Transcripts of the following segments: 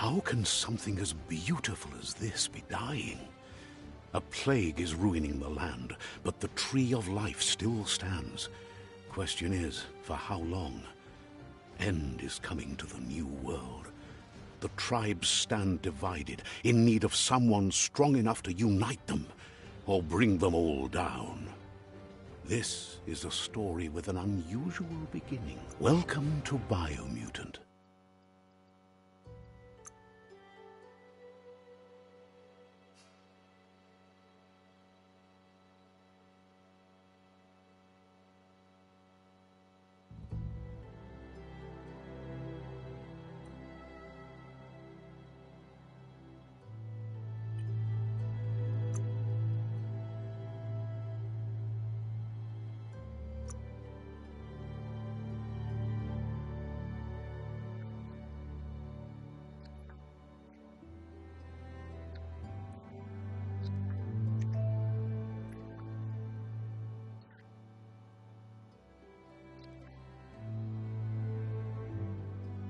How can something as beautiful as this be dying? A plague is ruining the land, but the tree of life still stands. Question is, for how long? End is coming to the new world. The tribes stand divided, in need of someone strong enough to unite them, or bring them all down. This is a story with an unusual beginning. Welcome to Biomutant.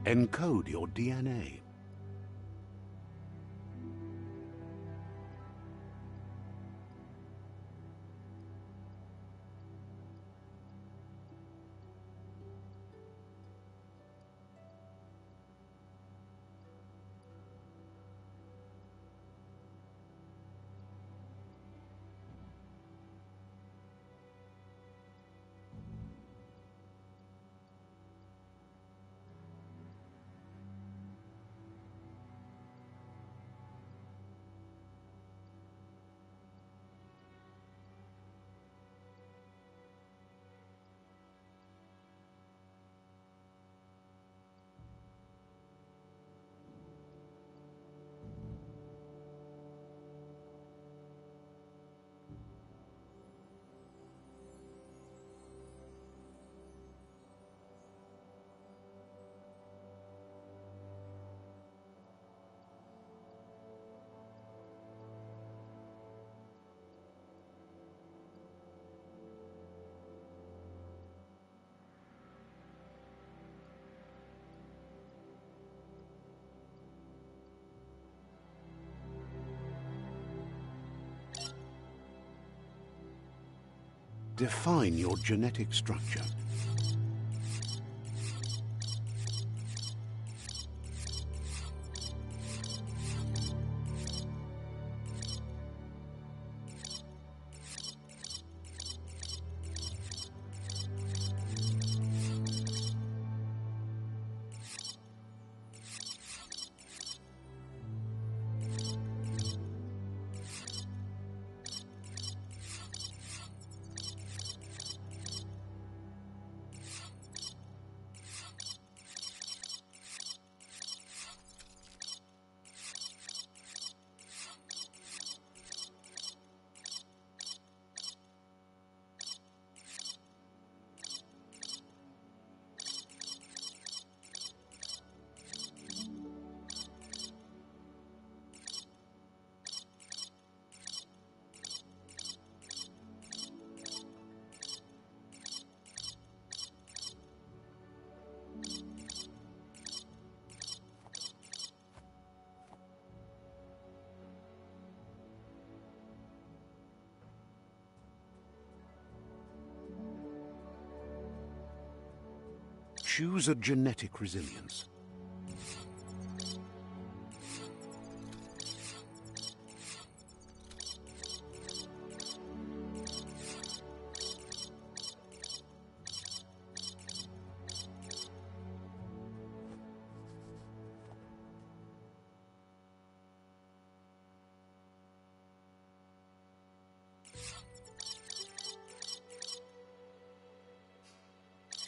Encode your DNA. Define your genetic structure. Choose a genetic resilience.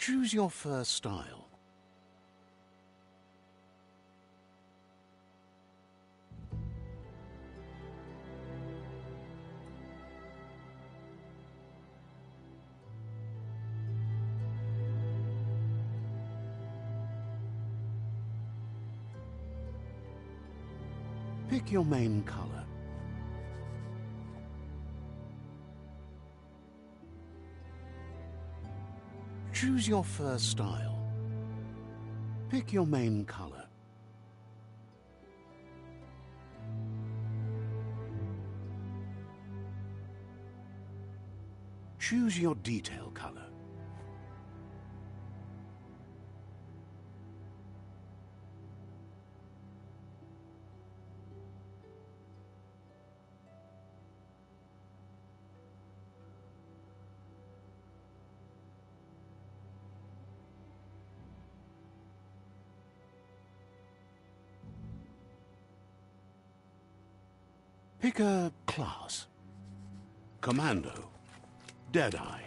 Choose your fur style. Pick your main color. Choose your fur style. Pick your main color. Choose your detail color. Pick a class. Commando. Deadeye.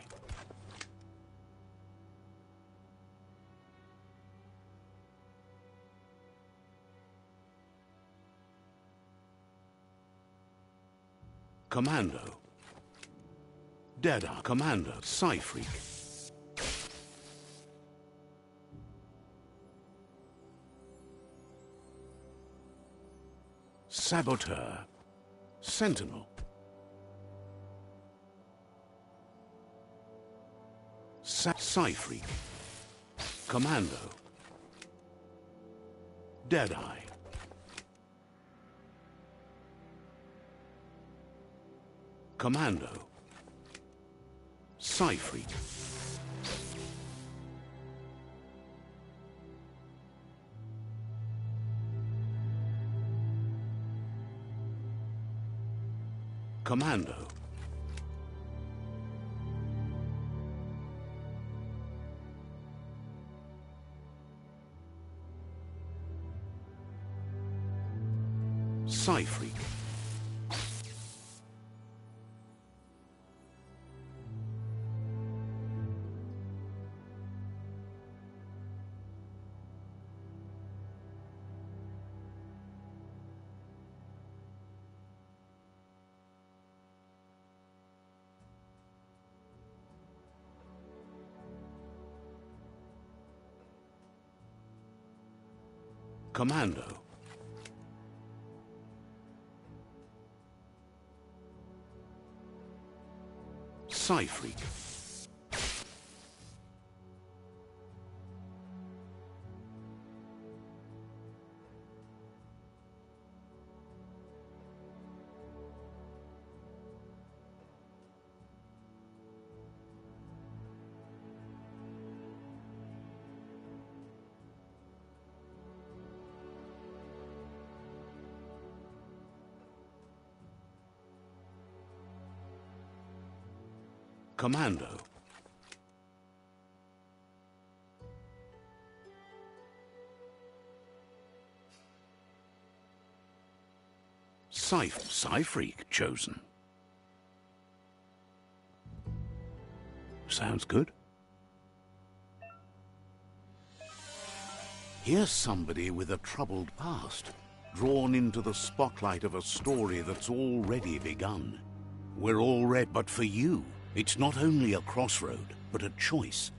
Commando. Deadeye. Commander. Psy-Freak. Saboteur. Sentinel. Psy-Freak. Commando. Deadeye. Commando. Psy-Freak. Commando. Psy-Freak. Commando. Psy-Freak. Commando. Psy-Freak chosen. Sounds good. Here's somebody with a troubled past, drawn into the spotlight of a story that's already begun. We're all ready, but for you, it's not only a crossroad, but a choice.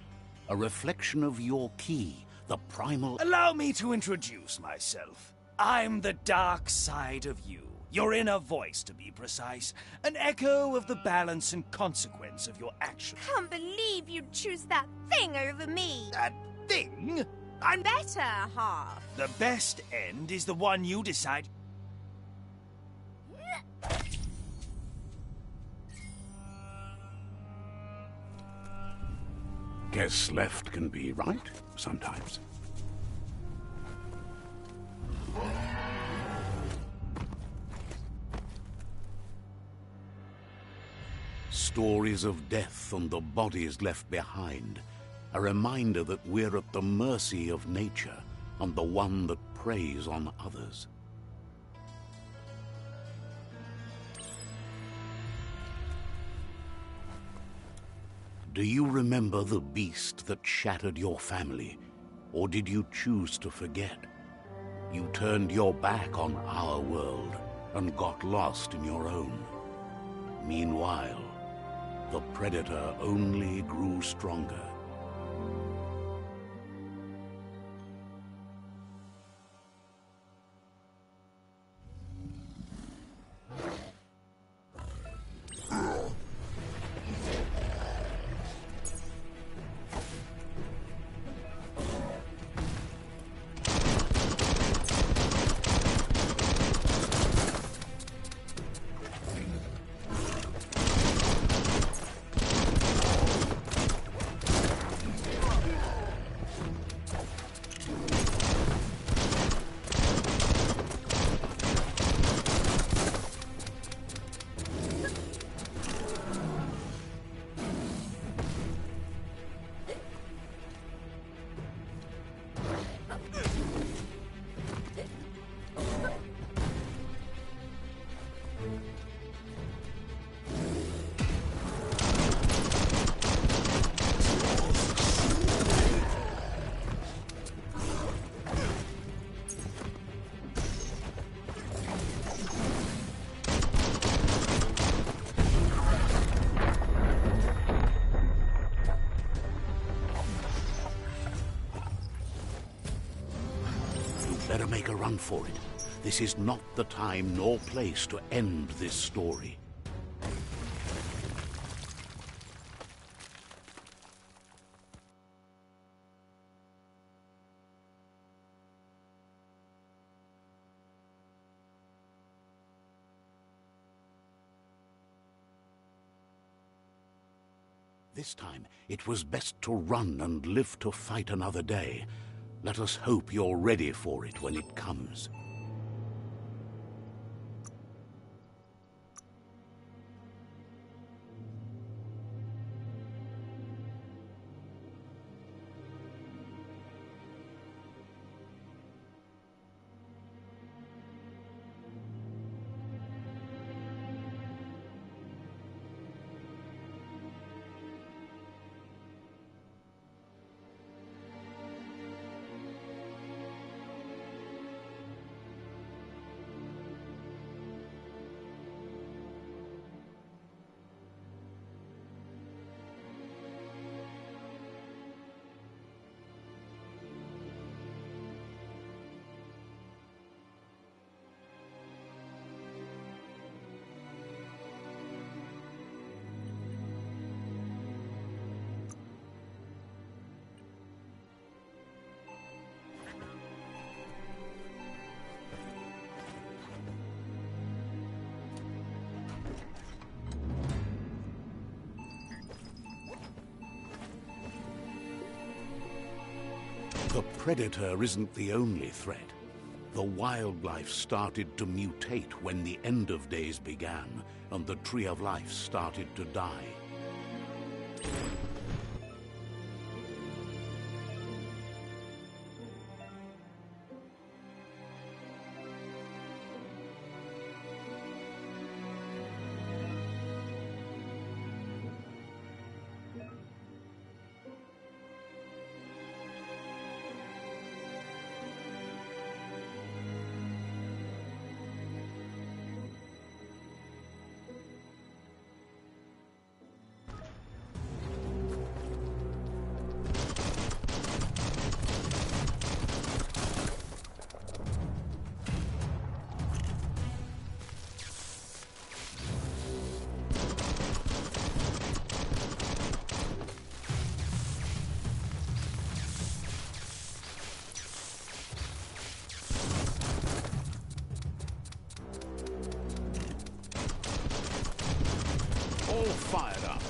A reflection of your key, the primal... Allow me to introduce myself. I'm the dark side of you. Your inner voice, to be precise. An echo of the balance and consequence of your actions. Can't believe you'd choose that thing over me. That thing? I'm better half. The best end is the one you decide. Guess left can be right, sometimes. Stories of death and the bodies left behind. A reminder that we're at the mercy of nature and the one that preys on others. Do you remember the beast that shattered your family, or did you choose to forget? You turned your back on our world and got lost in your own. Meanwhile, the predator only grew stronger. Better make a run for it. This is not the time nor place to end this story. This time, it was best to run and live to fight another day. Let us hope you're ready for it when it comes. The predator isn't the only threat. The wildlife started to mutate when the end of days began, and the Tree of Life started to die. All fired up.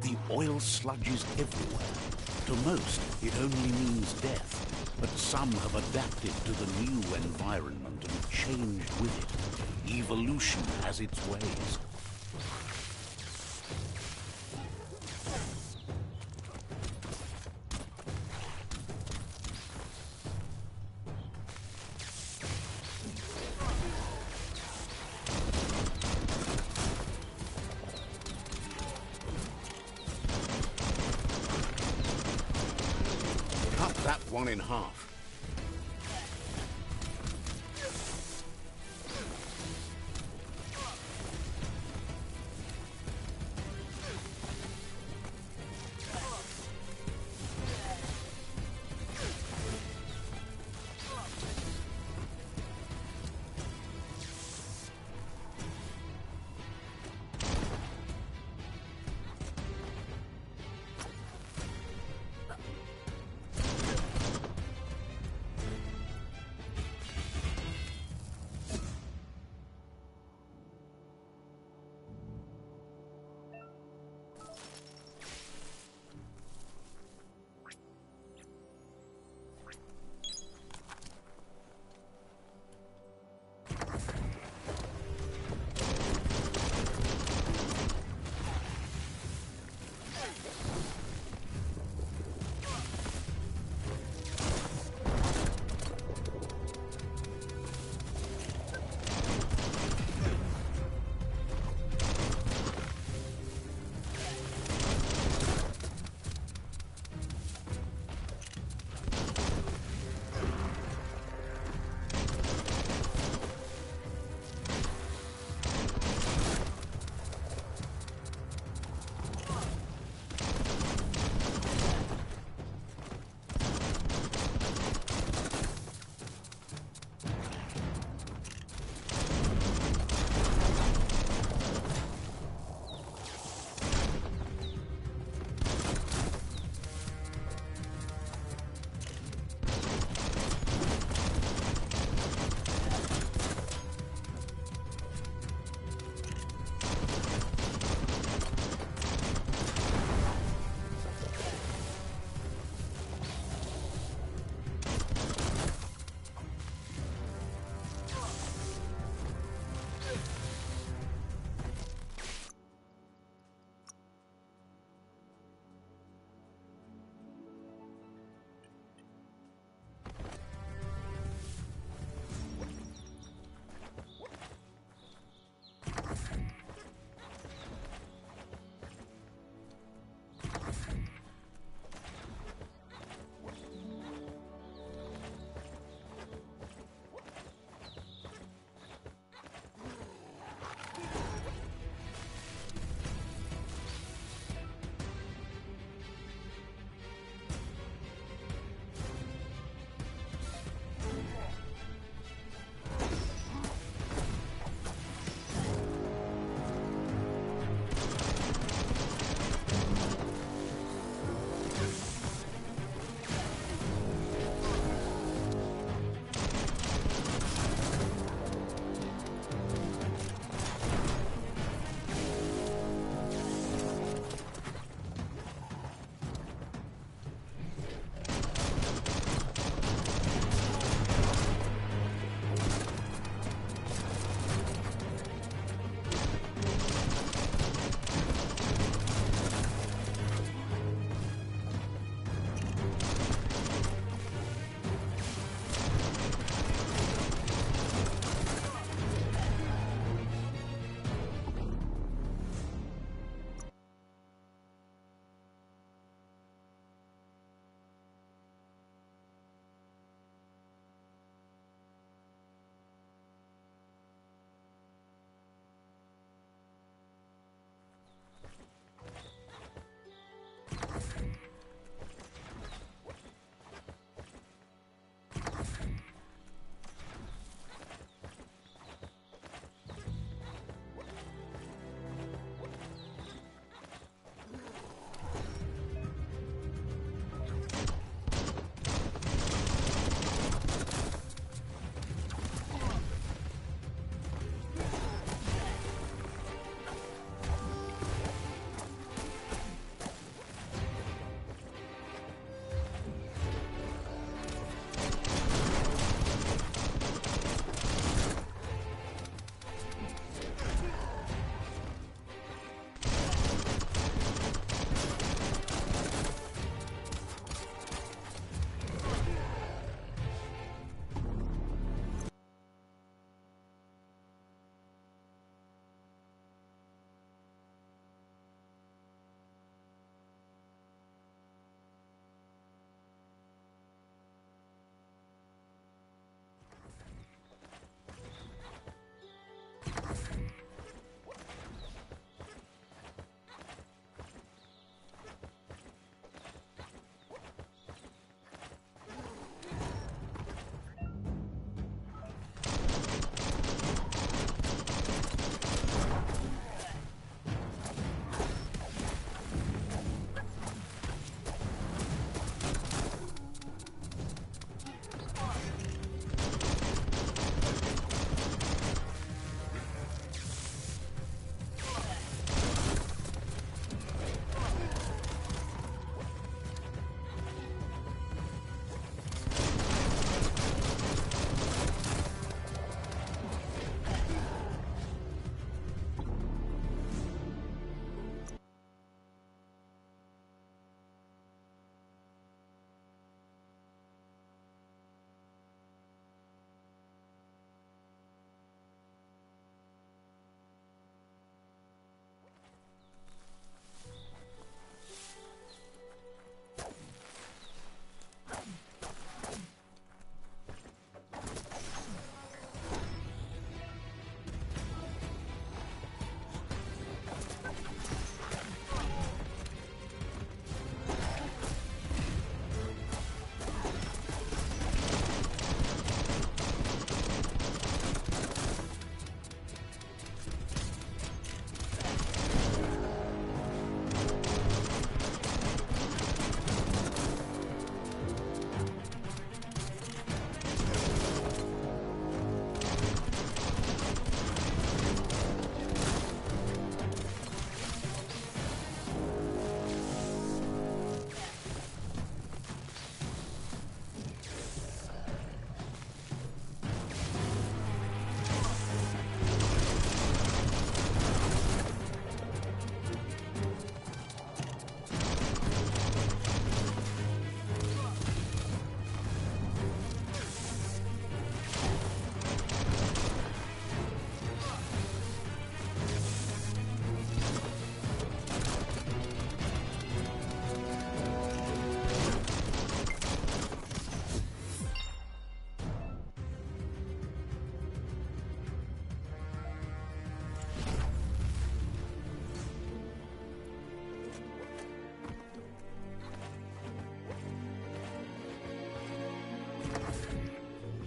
The oil sludges everywhere. To most, it only means death, but some have adapted to the new environment and changed with it. Evolution has its ways. Cut that one in half.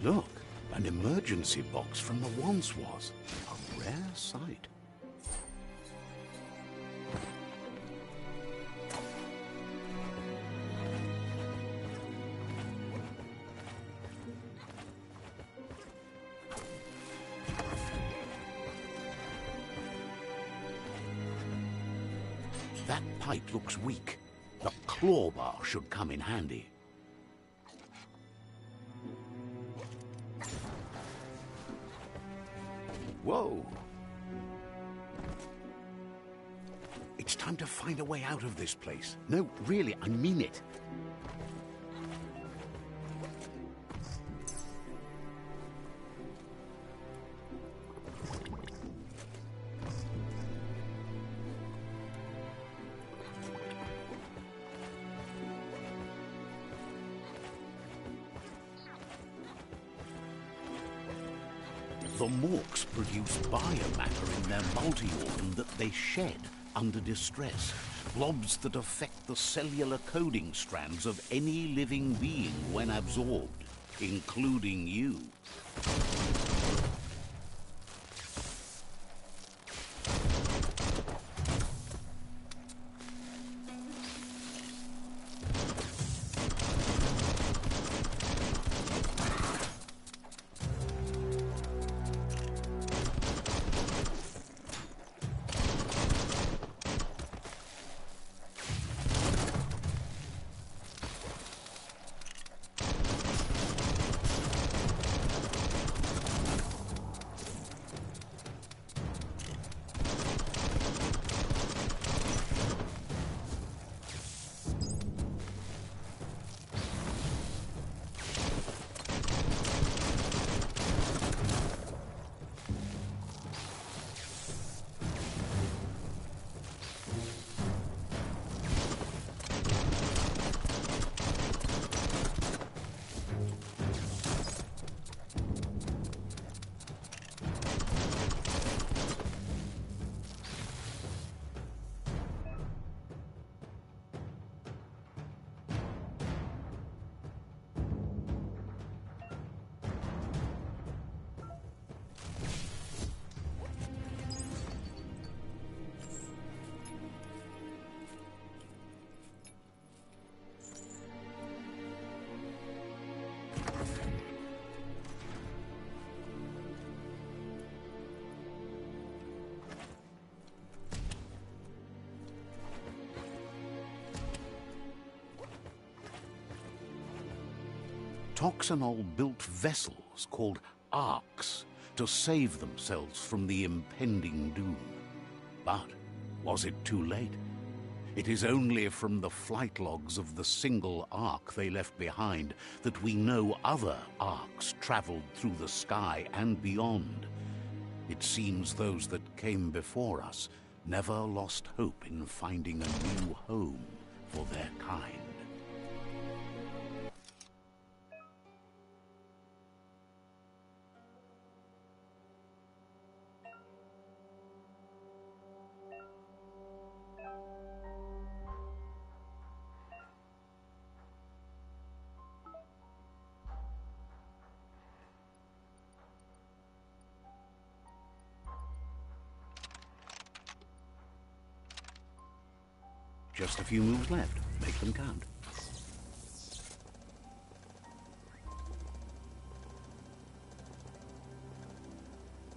Look, an emergency box from the once was. A rare sight. That pipe looks weak. The claw bar should come in handy. Whoa! It's time to find a way out of this place. No, really, I mean it. The Morks produce biomatter in their multi-organ that they shed under distress. Blobs that affect the cellular coding strands of any living being when absorbed, including you. Toxanol built vessels called arks to save themselves from the impending doom. But was it too late? It is only from the flight logs of the single ark they left behind that we know other arks traveled through the sky and beyond. It seems those that came before us never lost hope in finding a new home for their kind. Just a few moves left. Make them count.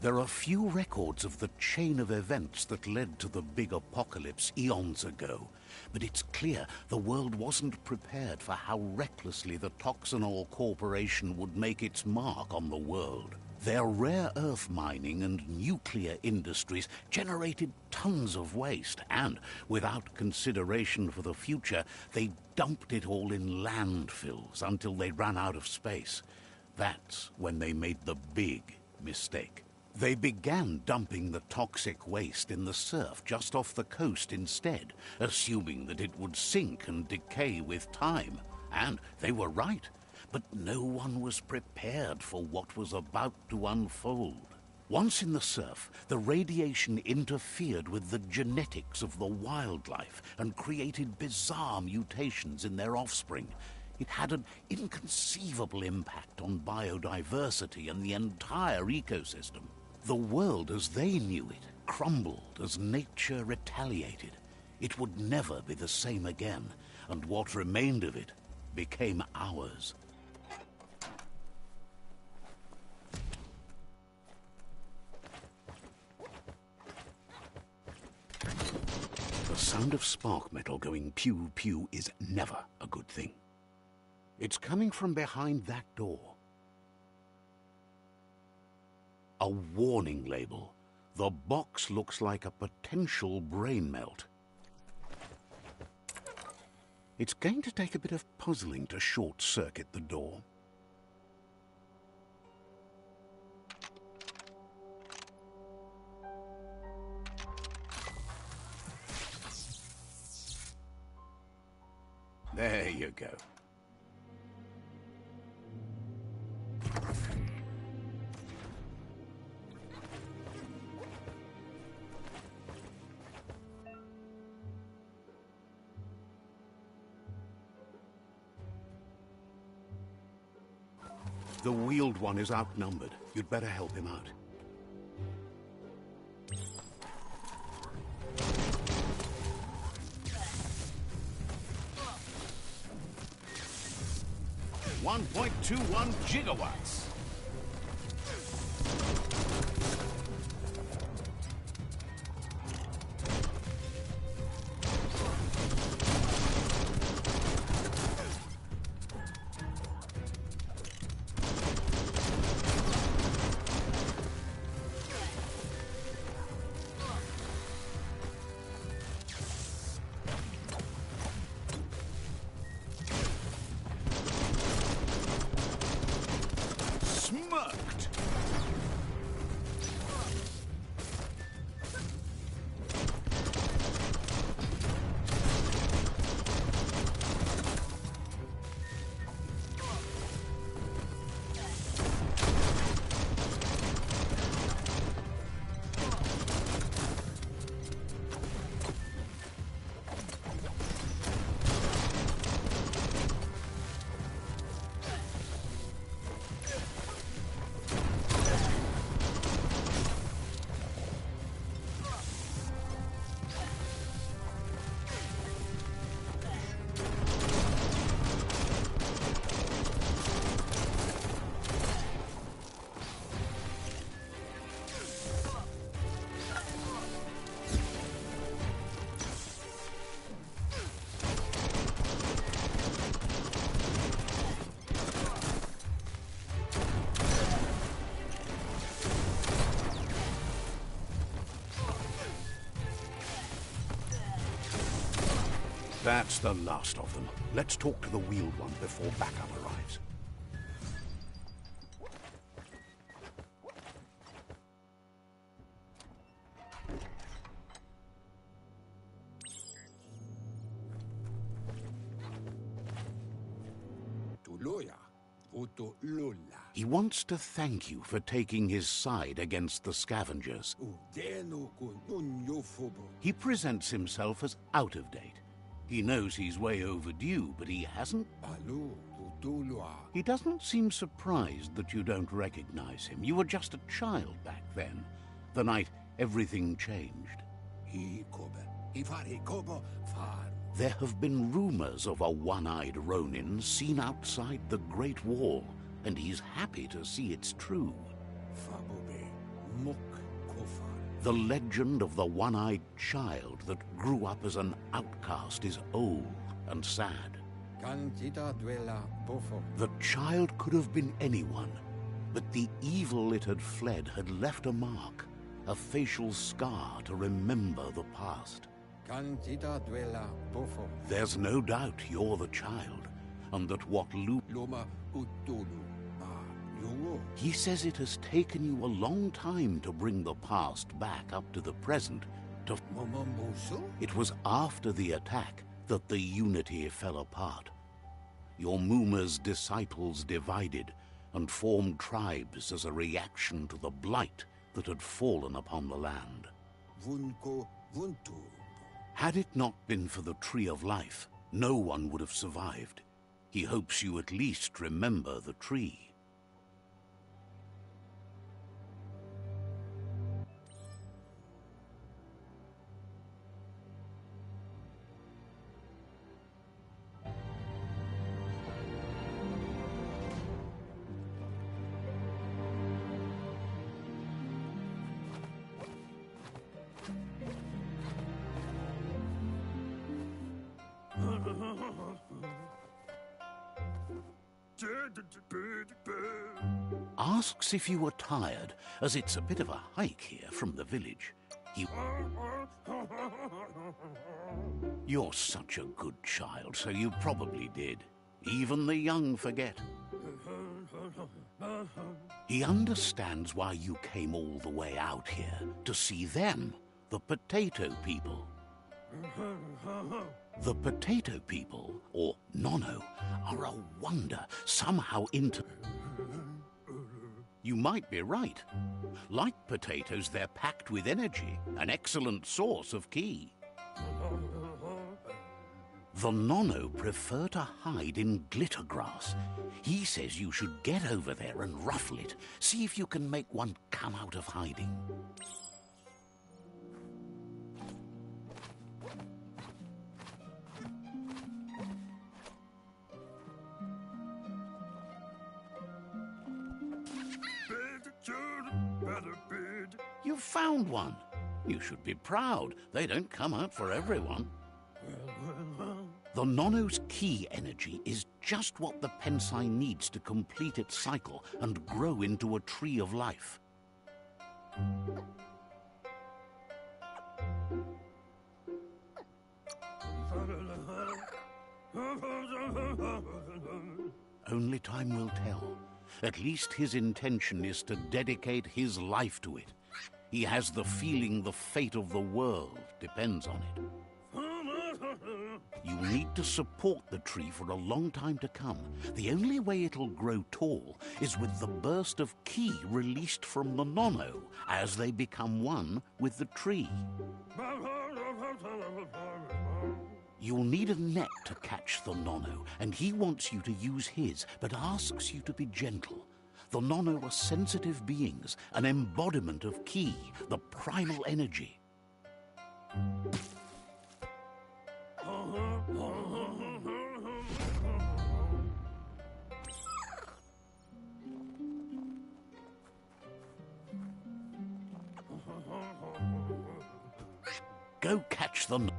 There are few records of the chain of events that led to the big apocalypse eons ago, but it's clear the world wasn't prepared for how recklessly the Toxanol Corporation would make its mark on the world. Their rare earth mining and nuclear industries generated tons of waste, and without consideration for the future, they dumped it all in landfills until they ran out of space. That's when they made the big mistake. They began dumping the toxic waste in the surf just off the coast instead, assuming that it would sink and decay with time. And they were right. But no one was prepared for what was about to unfold. Once in the surf, the radiation interfered with the genetics of the wildlife and created bizarre mutations in their offspring. It had an inconceivable impact on biodiversity and the entire ecosystem. The world as they knew it crumbled as nature retaliated. It would never be the same again, and what remained of it became ours. The sound of spark metal going pew-pew is never a good thing. It's coming from behind that door. A warning label. The box looks like a potential brain melt. It's going to take a bit of puzzling to short-circuit the door. There you go. The wheeled one is outnumbered. You'd better help him out. .21 gigawatts. Smirked. That's the last of them. Let's talk to the wheeled one before backup arrives. He wants to thank you for taking his side against the scavengers. He presents himself as out of date. He knows he's way overdue, but he hasn't... He doesn't seem surprised that you don't recognize him. You were just a child back then, the night everything changed. There have been rumors of a one-eyed Ronin seen outside the Great Wall, and he's happy to see it's true. The legend of the one-eyed child that grew up as an outcast is old and sad. The child could have been anyone, but the evil it had fled had left a mark, a facial scar to remember the past. There's no doubt you're the child, and that what He says it has taken you a long time to bring the past back up to the present. It was after the attack that the unity fell apart. Your Muma's disciples divided and formed tribes as a reaction to the blight that had fallen upon the land. Had it not been for the Tree of Life, no one would have survived. He hopes you at least remember the tree. Asks if you are tired, as it's a bit of a hike here from the village. You're such a good child, so you probably did. Even the young forget. He understands why you came all the way out here, to see them, the potato people. The potato people, or Nono, are a wonder, somehow You might be right. Like potatoes, they're packed with energy, an excellent source of ki. The Nono prefer to hide in glitter grass. He says you should get over there and ruffle it. See if you can make one come out of hiding. You found one. You should be proud. They don't come out for everyone. The Nono's ki energy is just what the Pensai needs to complete its cycle and grow into a tree of life. Only time will tell. At least his intention is to dedicate his life to it. He has the feeling the fate of the world depends on it. You need to support the tree for a long time to come. The only way it'll grow tall is with the burst of ki released from the Nono as they become one with the tree. You'll need a net to catch the Nono, and he wants you to use his, but asks you to be gentle. The Nono are sensitive beings, an embodiment of ki, the primal energy. Go catch the Nono.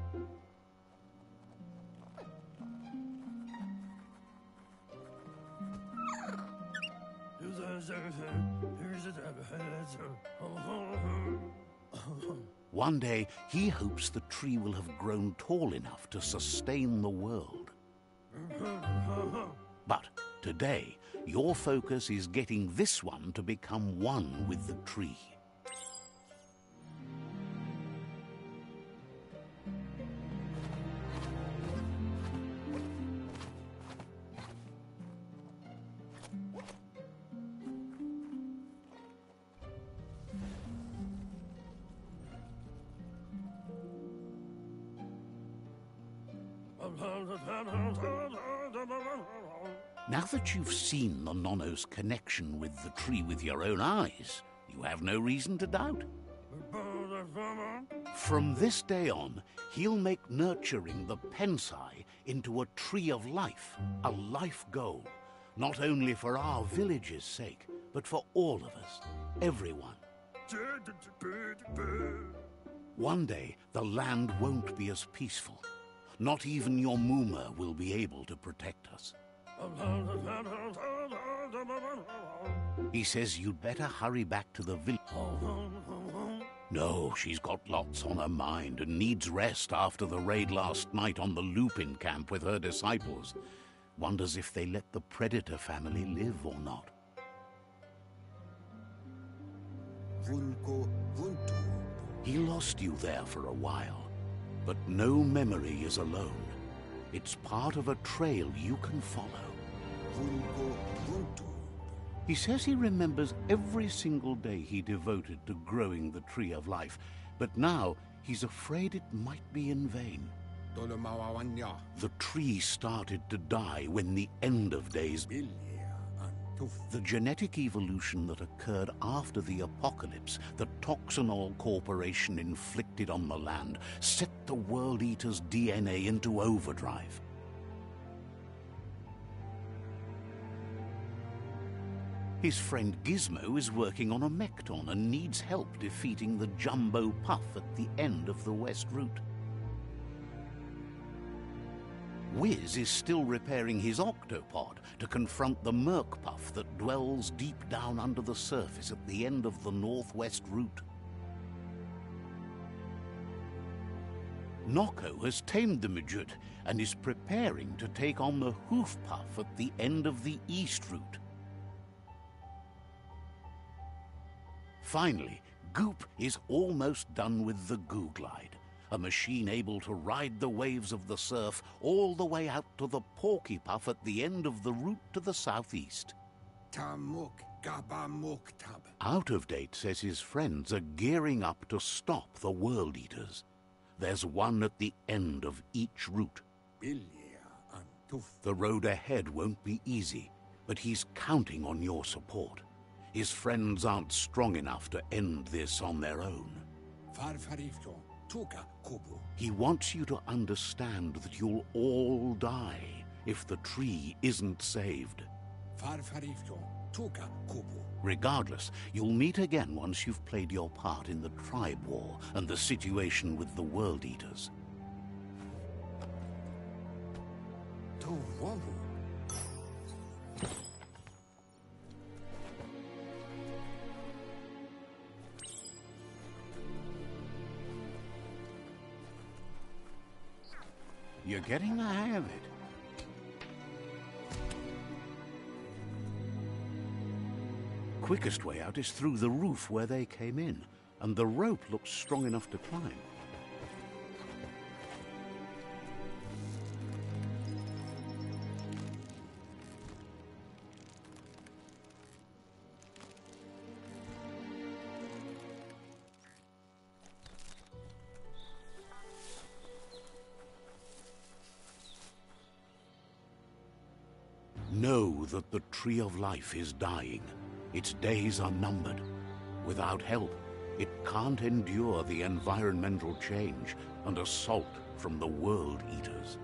One day, he hopes the tree will have grown tall enough to sustain the world. But today, your focus is getting this one to become one with the tree. Now that you've seen the Nono's connection with the tree with your own eyes, you have no reason to doubt. From this day on, he'll make nurturing the Pensai into a tree of life, a life goal, not only for our village's sake, but for all of us, everyone. One day, the land won't be as peaceful. Not even your Muma will be able to protect us. He says you'd better hurry back to the village. No, she's got lots on her mind and needs rest after the raid last night on the Lupin camp with her disciples. Wonders if they let the Predator family live or not. He lost you there for a while, but no memory is alone. It's part of a trail you can follow. He says he remembers every single day he devoted to growing the Tree of Life, but now he's afraid it might be in vain. The tree started to die when the end of days. The genetic evolution that occurred after the apocalypse the Toxanol Corporation inflicted on the land set the World Eater's DNA into overdrive. His friend Gizmo is working on a Mekton and needs help defeating the Jumbo Puff at the end of the West Route. Wiz is still repairing his octopod to confront the Merc Puff that dwells deep down under the surface at the end of the Northwest Route. Nocco has tamed the midget and is preparing to take on the Hoof Puff at the end of the East Route. Finally, Goop is almost done with the Goo Glide, a machine able to ride the waves of the surf all the way out to the Porky Puff at the end of the route to the southeast. Out of Date says his friends are gearing up to stop the World Eaters. There's one at the end of each route. The road ahead won't be easy, but he's counting on your support. His friends aren't strong enough to end this on their own. He wants you to understand that you'll all die if the tree isn't saved. Regardless, you'll meet again once you've played your part in the tribe war and the situation with the World Eaters. You're getting the hang of it. Quickest way out is through the roof where they came in, and the rope looks strong enough to climb. Know that the Tree of Life is dying. Its days are numbered. Without help, it can't endure the environmental change and assault from the World Eaters.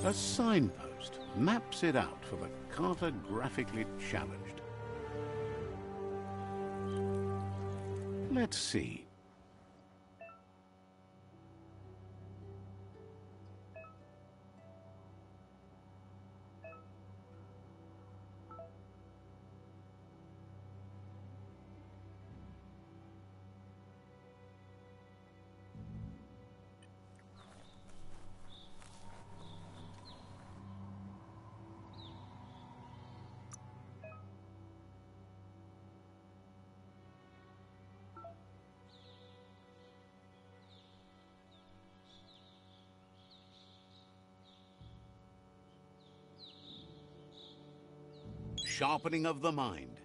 A signpost maps it out for the cartographically challenged. Let's see. Sharpening of the mind.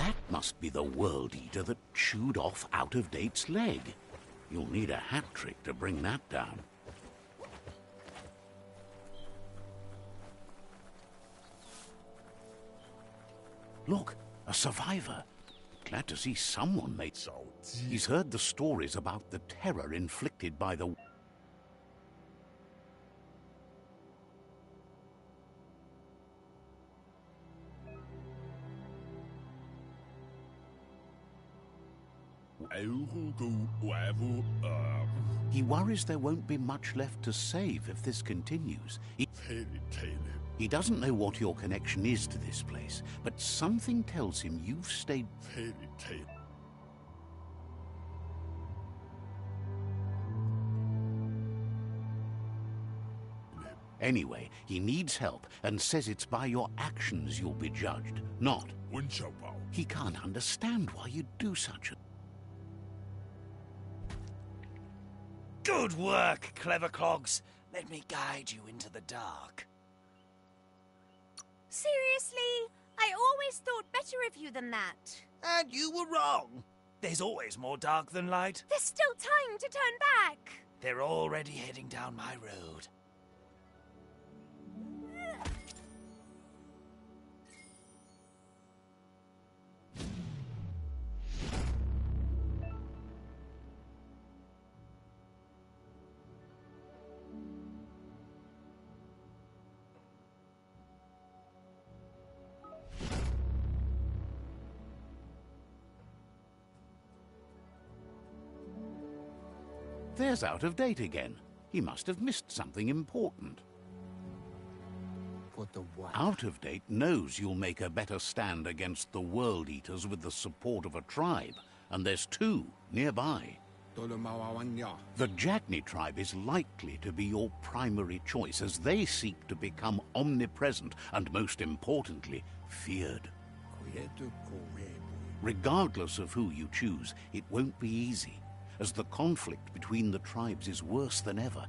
That must be the World Eater that chewed off Out-of-Date's leg. You'll need a hat trick to bring that down. Look, a survivor. Glad to see someone made so. He's heard the stories about the terror inflicted by the... He worries there won't be much left to save if this continues. He doesn't know what your connection is to this place, but something tells him you've stayed... Anyway, he needs help and says it's by your actions you'll be judged, not... He can't understand why you'd do such a... Good work, clever clogs. Let me guide you into the dark. Seriously? I always thought better of you than that. And you were wrong. There's always more dark than light. There's still time to turn back. They're already heading down my road. There's Out-of-Date again. He must have missed something important. Out-of-Date knows you'll make a better stand against the World Eaters with the support of a tribe, and there's two nearby. The Jagni tribe is likely to be your primary choice as they seek to become omnipresent and, most importantly, feared. Regardless of who you choose, it won't be easy, as the conflict between the tribes is worse than ever.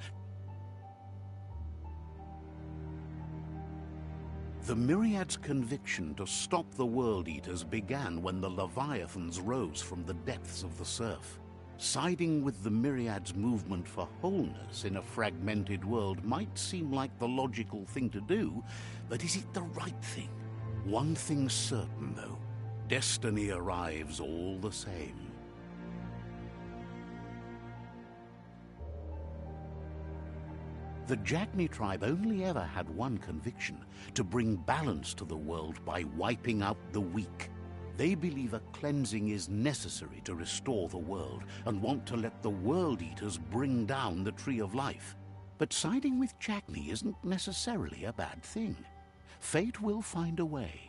The Myriad's conviction to stop the World Eaters began when the Leviathans rose from the depths of the surf. Siding with the Myriad's movement for wholeness in a fragmented world might seem like the logical thing to do, but is it the right thing? One thing's certain, though. Destiny arrives all the same. The Jagni tribe only ever had one conviction: to bring balance to the world by wiping out the weak. They believe a cleansing is necessary to restore the world and want to let the World Eaters bring down the Tree of Life. But siding with Jagni isn't necessarily a bad thing. Fate will find a way.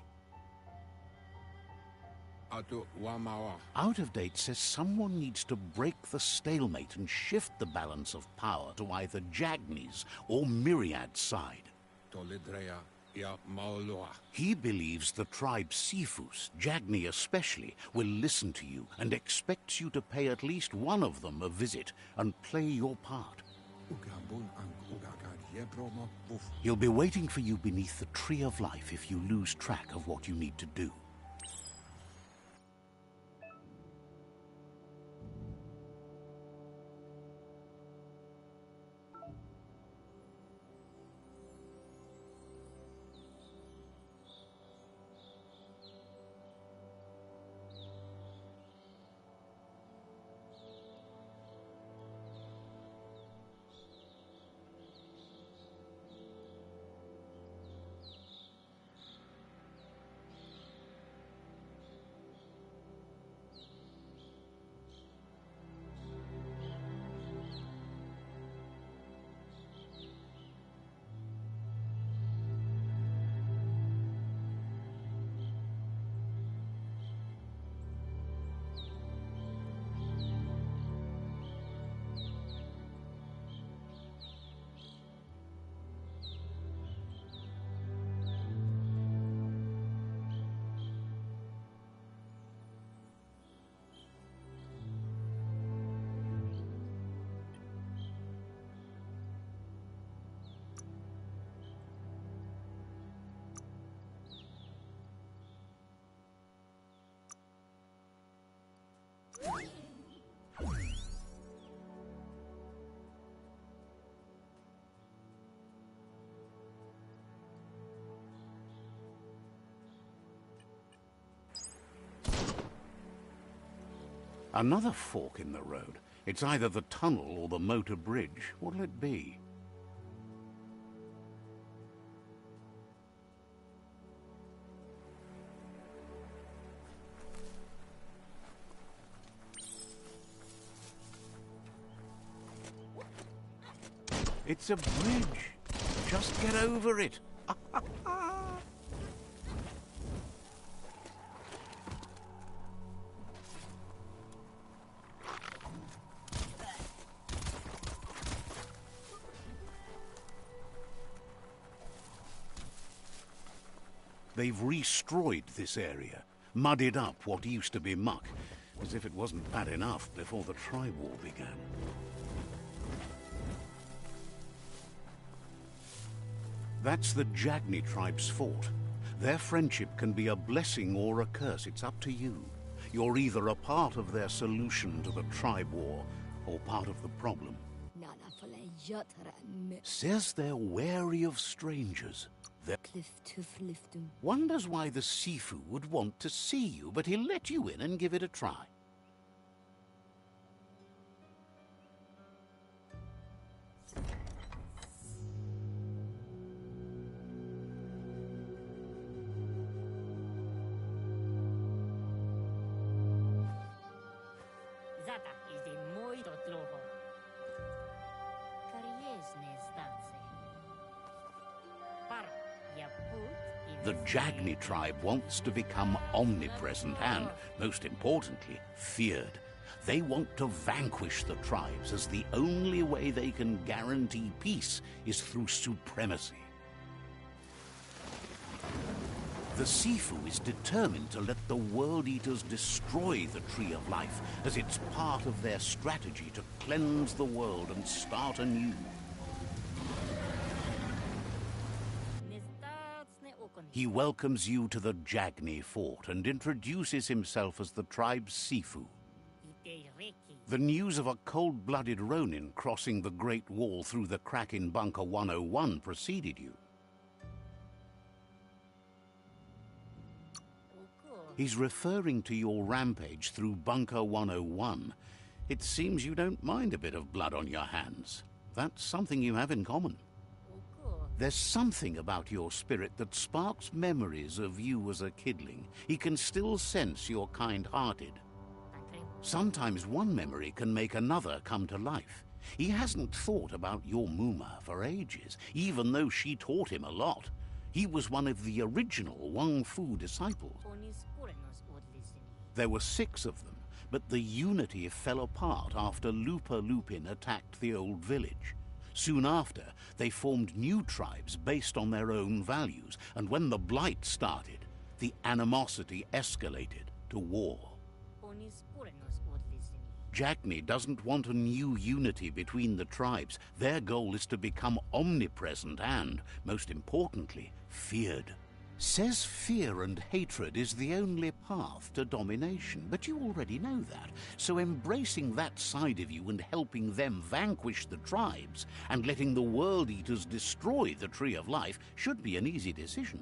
Out-of-Date says someone needs to break the stalemate and shift the balance of power to either Jagni's or Myriad's side. He believes the tribe Sifus, Jagni especially, will listen to you and expects you to pay at least one of them a visit and play your part. He'll be waiting for you beneath the Tree of Life if you lose track of what you need to do. Another fork in the road. It's either the tunnel or the motor bridge. What'll it be? It's a bridge. Just get over it. They've destroyed this area, muddied up what used to be muck, as if it wasn't bad enough before the tri-war began. That's the Jagni tribe's fort. Their friendship can be a blessing or a curse. It's up to you. You're either a part of their solution to the tribe war, or part of the problem. Says they're wary of strangers. Wonders why the Sifu would want to see you, but he'll let you in and give it a try. The Jagni tribe wants to become omnipresent and, most importantly, feared. They want to vanquish the tribes, as the only way they can guarantee peace is through supremacy. The Sifu is determined to let the World Eaters destroy the Tree of Life, as it's part of their strategy to cleanse the world and start anew. He welcomes you to the Jagni fort and introduces himself as the tribe's Sifu. The news of a cold-blooded Ronin crossing the Great Wall through the crack in Bunker 101 preceded you. He's referring to your rampage through Bunker 101. It seems you don't mind a bit of blood on your hands. That's something you have in common. There's something about your spirit that sparks memories of you as a kidling. He can still sense you're kind-hearted. Sometimes one memory can make another come to life. He hasn't thought about your Muma for ages, even though she taught him a lot. He was one of the original Wang Fu disciples. There were 6 of them, but the unity fell apart after Lupa Lupin attacked the old village. Soon after, they formed new tribes based on their own values, and when the Blight started, the animosity escalated to war. Jagni doesn't want a new unity between the tribes. Their goal is to become omnipresent and, most importantly, feared. Says fear and hatred is the only path to domination, but you already know that. So embracing that side of you and helping them vanquish the tribes and letting the World Eaters destroy the Tree of Life should be an easy decision.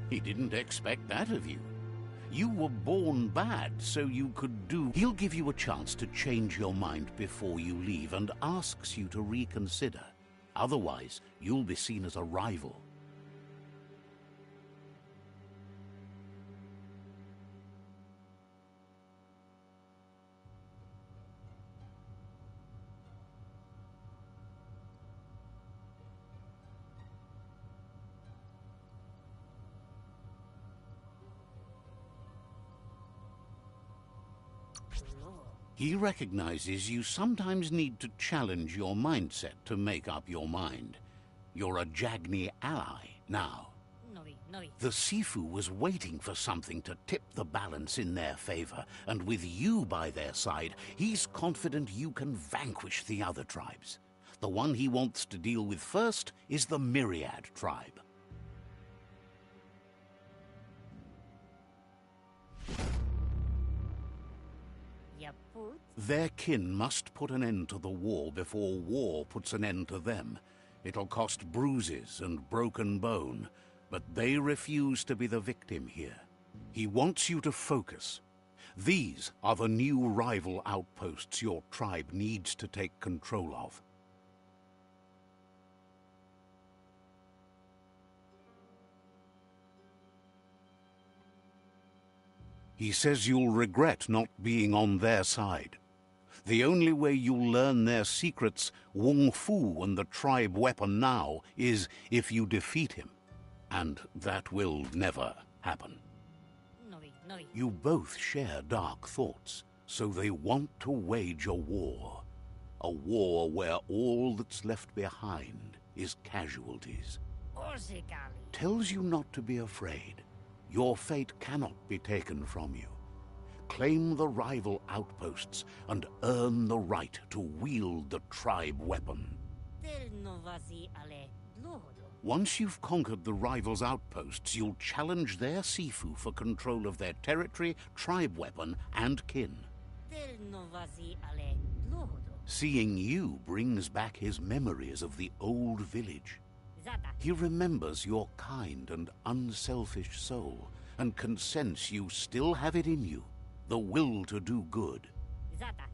He didn't expect that of you. You were born bad, so you could do... He'll give you a chance to change your mind before you leave and asks you to reconsider. Otherwise, you'll be seen as a rival. He recognizes you sometimes need to challenge your mindset to make up your mind. You're a Jagni ally now. The Sifu was waiting for something to tip the balance in their favor, and with you by their side, he's confident you can vanquish the other tribes. The one he wants to deal with first is the Myriad tribe. Their kin must put an end to the war before war puts an end to them. It'll cost bruises and broken bone, but they refuse to be the victim here. He wants you to focus. These are the new rival outposts your tribe needs to take control of. He says you'll regret not being on their side. The only way you'll learn their secrets, Wung Fu and the tribe weapon now, is if you defeat him. And that will never happen. You both share dark thoughts, so they want to wage a war. A war where all that's left behind is casualties. Tells you not to be afraid. Your fate cannot be taken from you. Claim the rival outposts and earn the right to wield the tribe weapon. Once you've conquered the rivals' outposts, you'll challenge their Sifu for control of their territory, tribe weapon, and kin. Seeing you brings back his memories of the old village. He remembers your kind and unselfish soul, and can sense you still have it in you, the will to do good.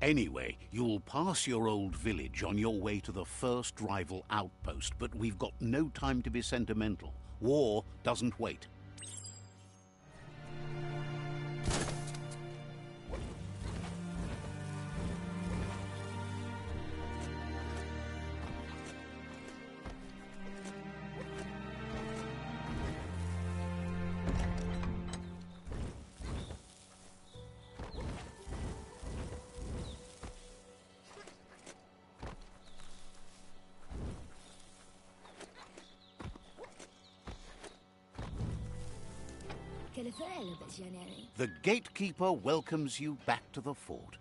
Anyway, you'll pass your old village on your way to the first rival outpost, but we've got no time to be sentimental. War doesn't wait. The gatekeeper welcomes you back to the fort.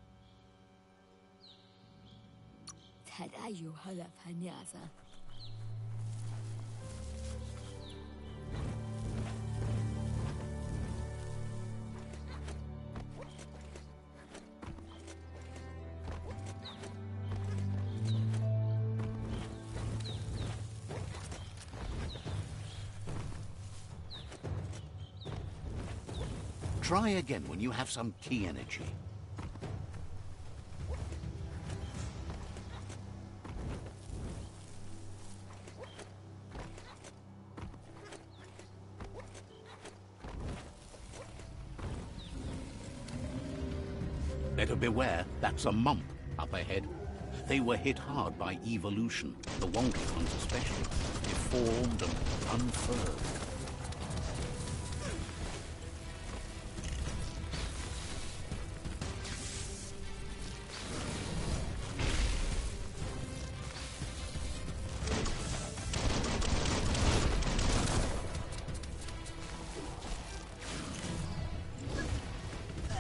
Try again when you have some key energy. Better beware, that's a mump up ahead. They were hit hard by evolution, the wonky ones especially, deformed and unfurled.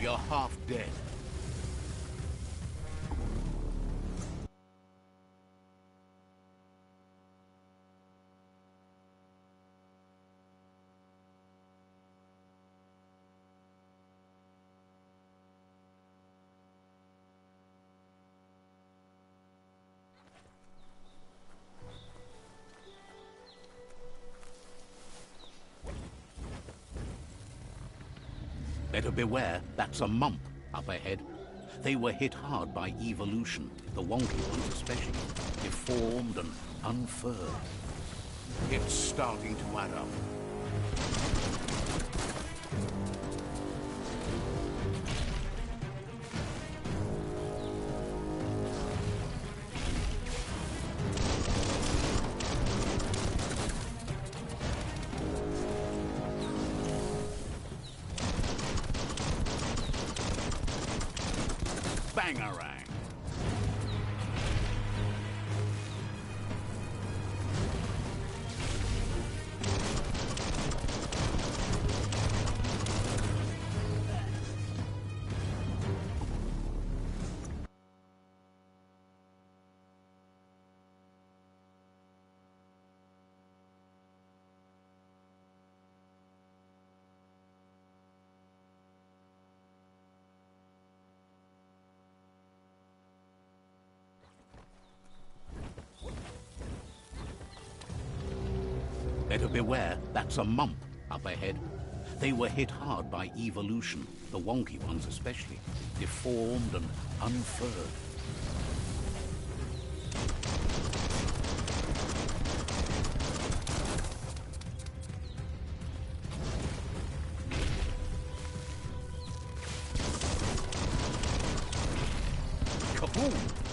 You're half dead. Better beware, that's a mump up ahead. They were hit hard by evolution, the wonky ones especially, deformed and unfurled. It's starting to add up. Bangarang! Better beware, that's a mump up ahead. They were hit hard by evolution, the wonky ones especially, deformed and unfurred. Kaboom!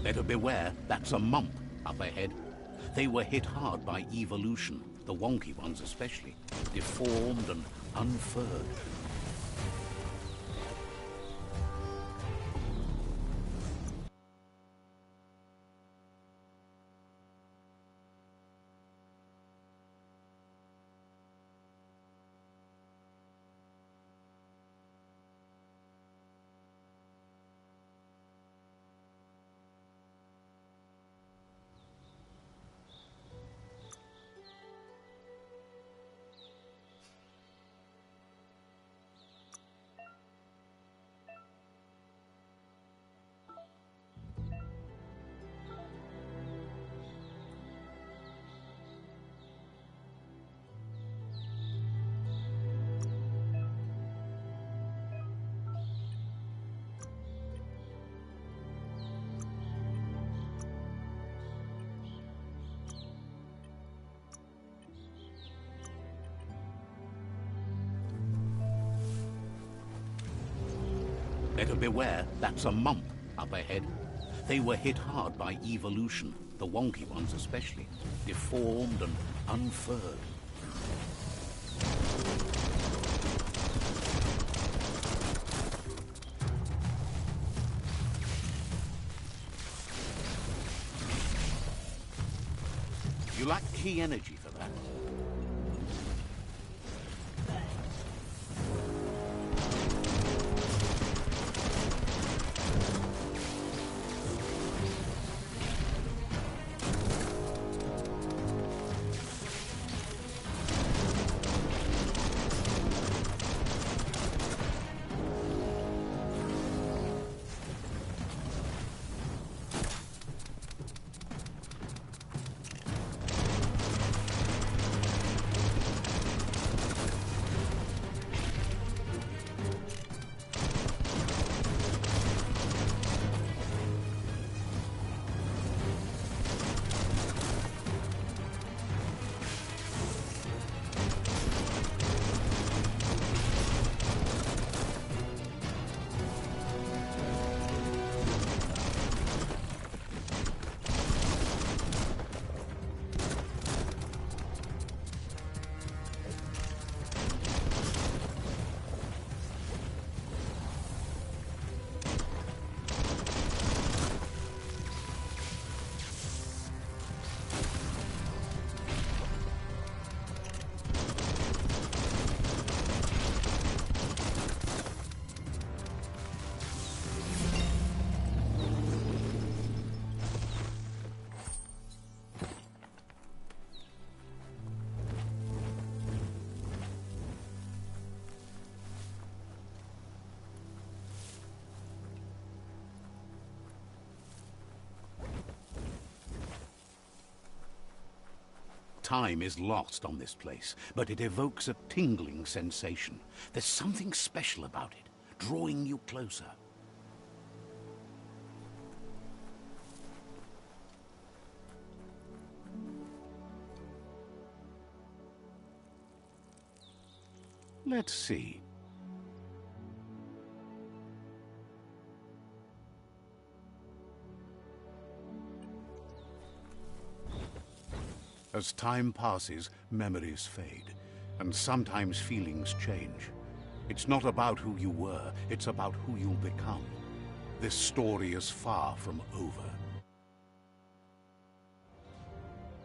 Better beware, that's a mump up ahead. They were hit hard by evolution, the wonky ones especially, deformed and unfurred. Better beware, that's a mump up ahead. They were hit hard by evolution, the wonky ones especially, deformed and unfurred. You lack key energy for that. Time is lost on this place, but it evokes a tingling sensation. There's something special about it, drawing you closer. Let's see. As time passes, memories fade, and sometimes feelings change. It's not about who you were, it's about who you'll become. This story is far from over.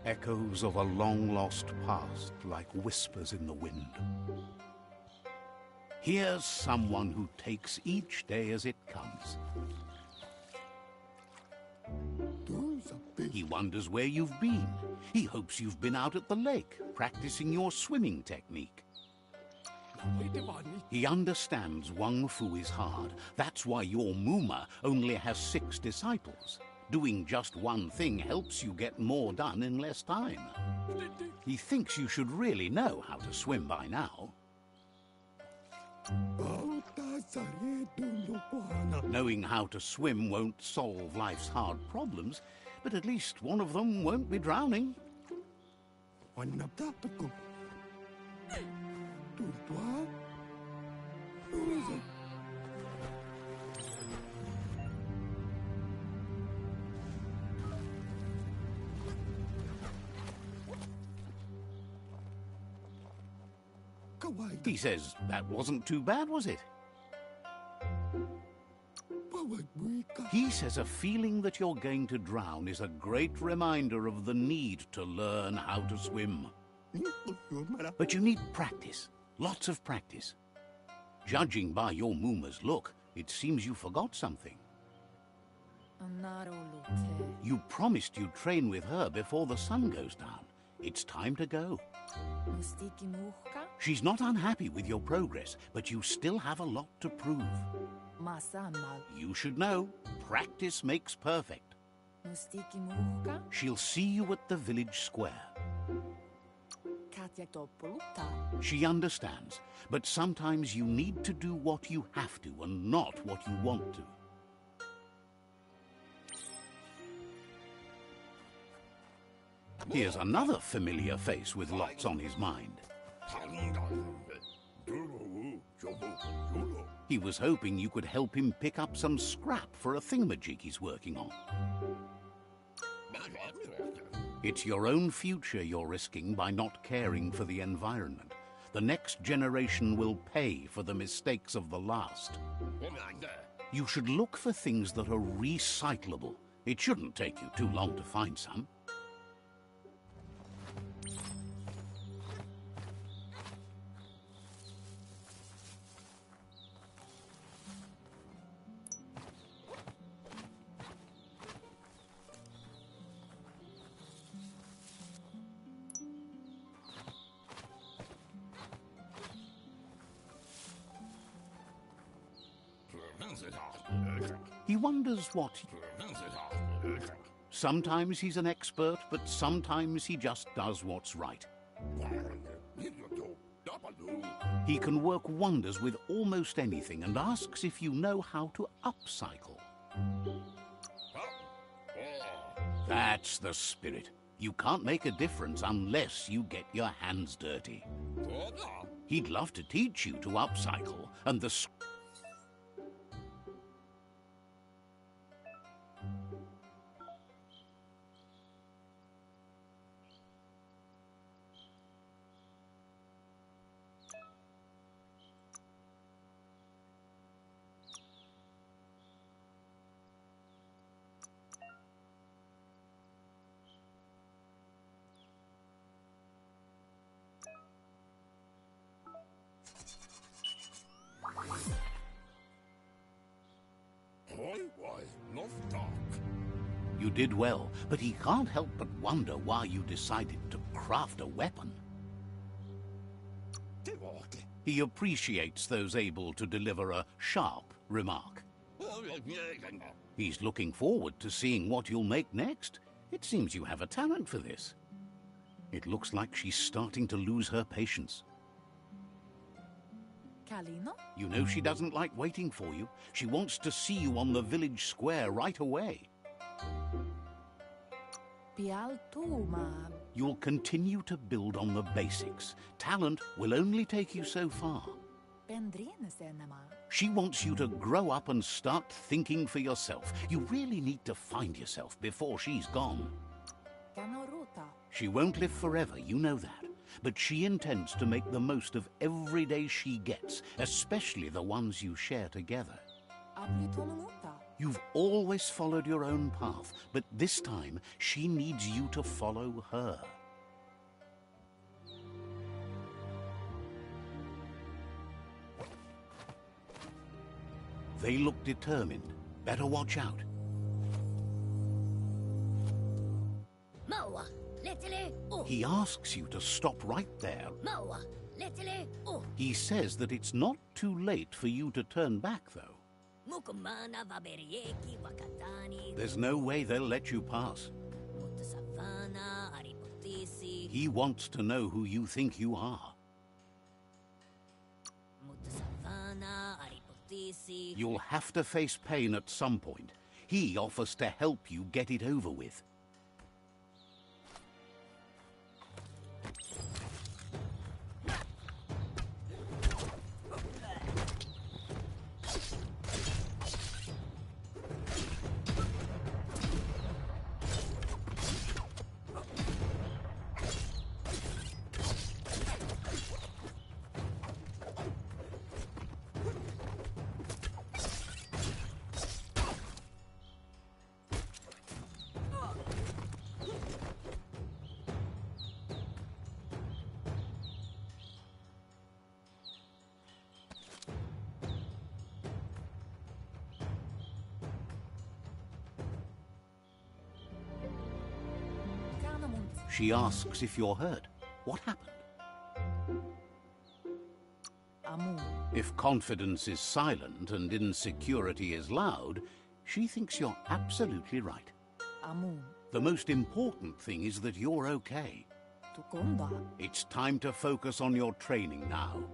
Echoes of a long-lost past, like whispers in the wind. Here's someone who takes each day as it comes. He wonders where you've been. He hopes you've been out at the lake, practicing your swimming technique. He understands Wang Fu is hard. That's why your Muma only has 6 disciples. Doing just one thing helps you get more done in less time. He thinks you should really know how to swim by now. Knowing how to swim won't solve life's hard problems, but at least one of them won't be drowning. He says, that wasn't too bad, was it? He says a feeling that you're going to drown is a great reminder of the need to learn how to swim. But you need practice, lots of practice. Judging by your Muma's look, it seems you forgot something. You promised you'd train with her before the sun goes down. It's time to go. She's not unhappy with your progress, but you still have a lot to prove. You should know, practice makes perfect. She'll see you at the village square. She understands, but sometimes you need to do what you have to and not what you want to. Here's another familiar face with lots on his mind. He was hoping you could help him pick up some scrap for a thingamajig he's working on. It's your own future you're risking by not caring for the environment. The next generation will pay for the mistakes of the last. You should look for things that are recyclable. It shouldn't take you too long to find some. He wonders what... Sometimes he's an expert, but sometimes he just does what's right. He can work wonders with almost anything and asks if you know how to upcycle. That's the spirit. You can't make a difference unless you get your hands dirty. He'd love to teach you to upcycle, and the... You did well, but he can't help but wonder why you decided to craft a weapon. He appreciates those able to deliver a sharp remark. He's looking forward to seeing what you'll make next. It seems you have a talent for this. It looks like she's starting to lose her patience. You know she doesn't like waiting for you. She wants to see you on the village square right away. You'll continue to build on the basics. Talent will only take you so far. She wants you to grow up and start thinking for yourself. You really need to find yourself before she's gone. She won't live forever, you know that. But she intends to make the most of every day she gets, especially the ones you share together. You've always followed your own path, but this time she needs you to follow her. They look determined. Better watch out. He asks you to stop right there. He says that it's not too late for you to turn back, though. There's no way they'll let you pass. He wants to know who you think you are. You'll have to face pain at some point. He offers to help you get it over with. She asks if you're hurt. What happened? If confidence is silent and insecurity is loud, she thinks you're absolutely right. The most important thing is that you're okay. It's time to focus on your training now.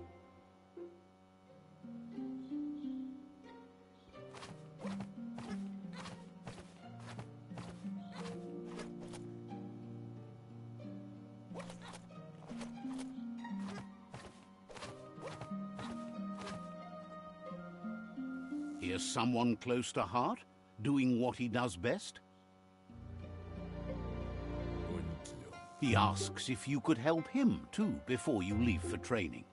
Here's someone close to heart, doing what he does best. He asks if you could help him, too, before you leave for training.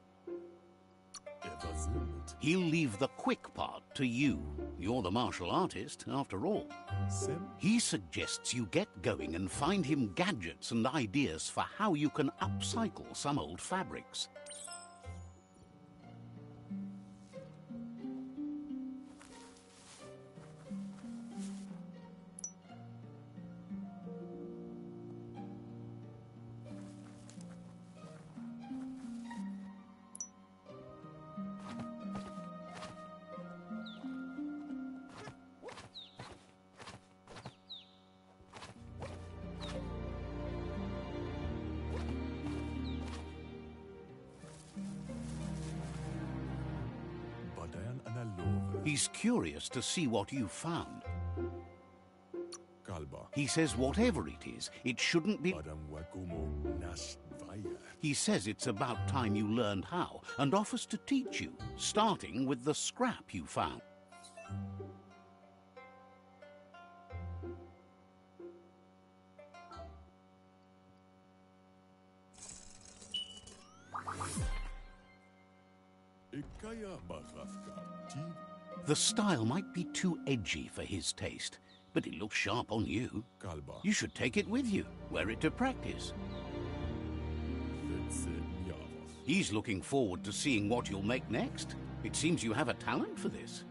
He'll leave the quick part to you. You're the martial artist, after all. He suggests you get going and find him gadgets and ideas for how you can upcycle some old fabrics. He's curious to see what you found. He says whatever it is, it shouldn't be... He says it's about time you learned how, and offers to teach you, starting with the scrap you found. The style might be too edgy for his taste, but it looks sharp on you. You should take it with you, wear it to practice. He's looking forward to seeing what you'll make next. It seems you have a talent for this.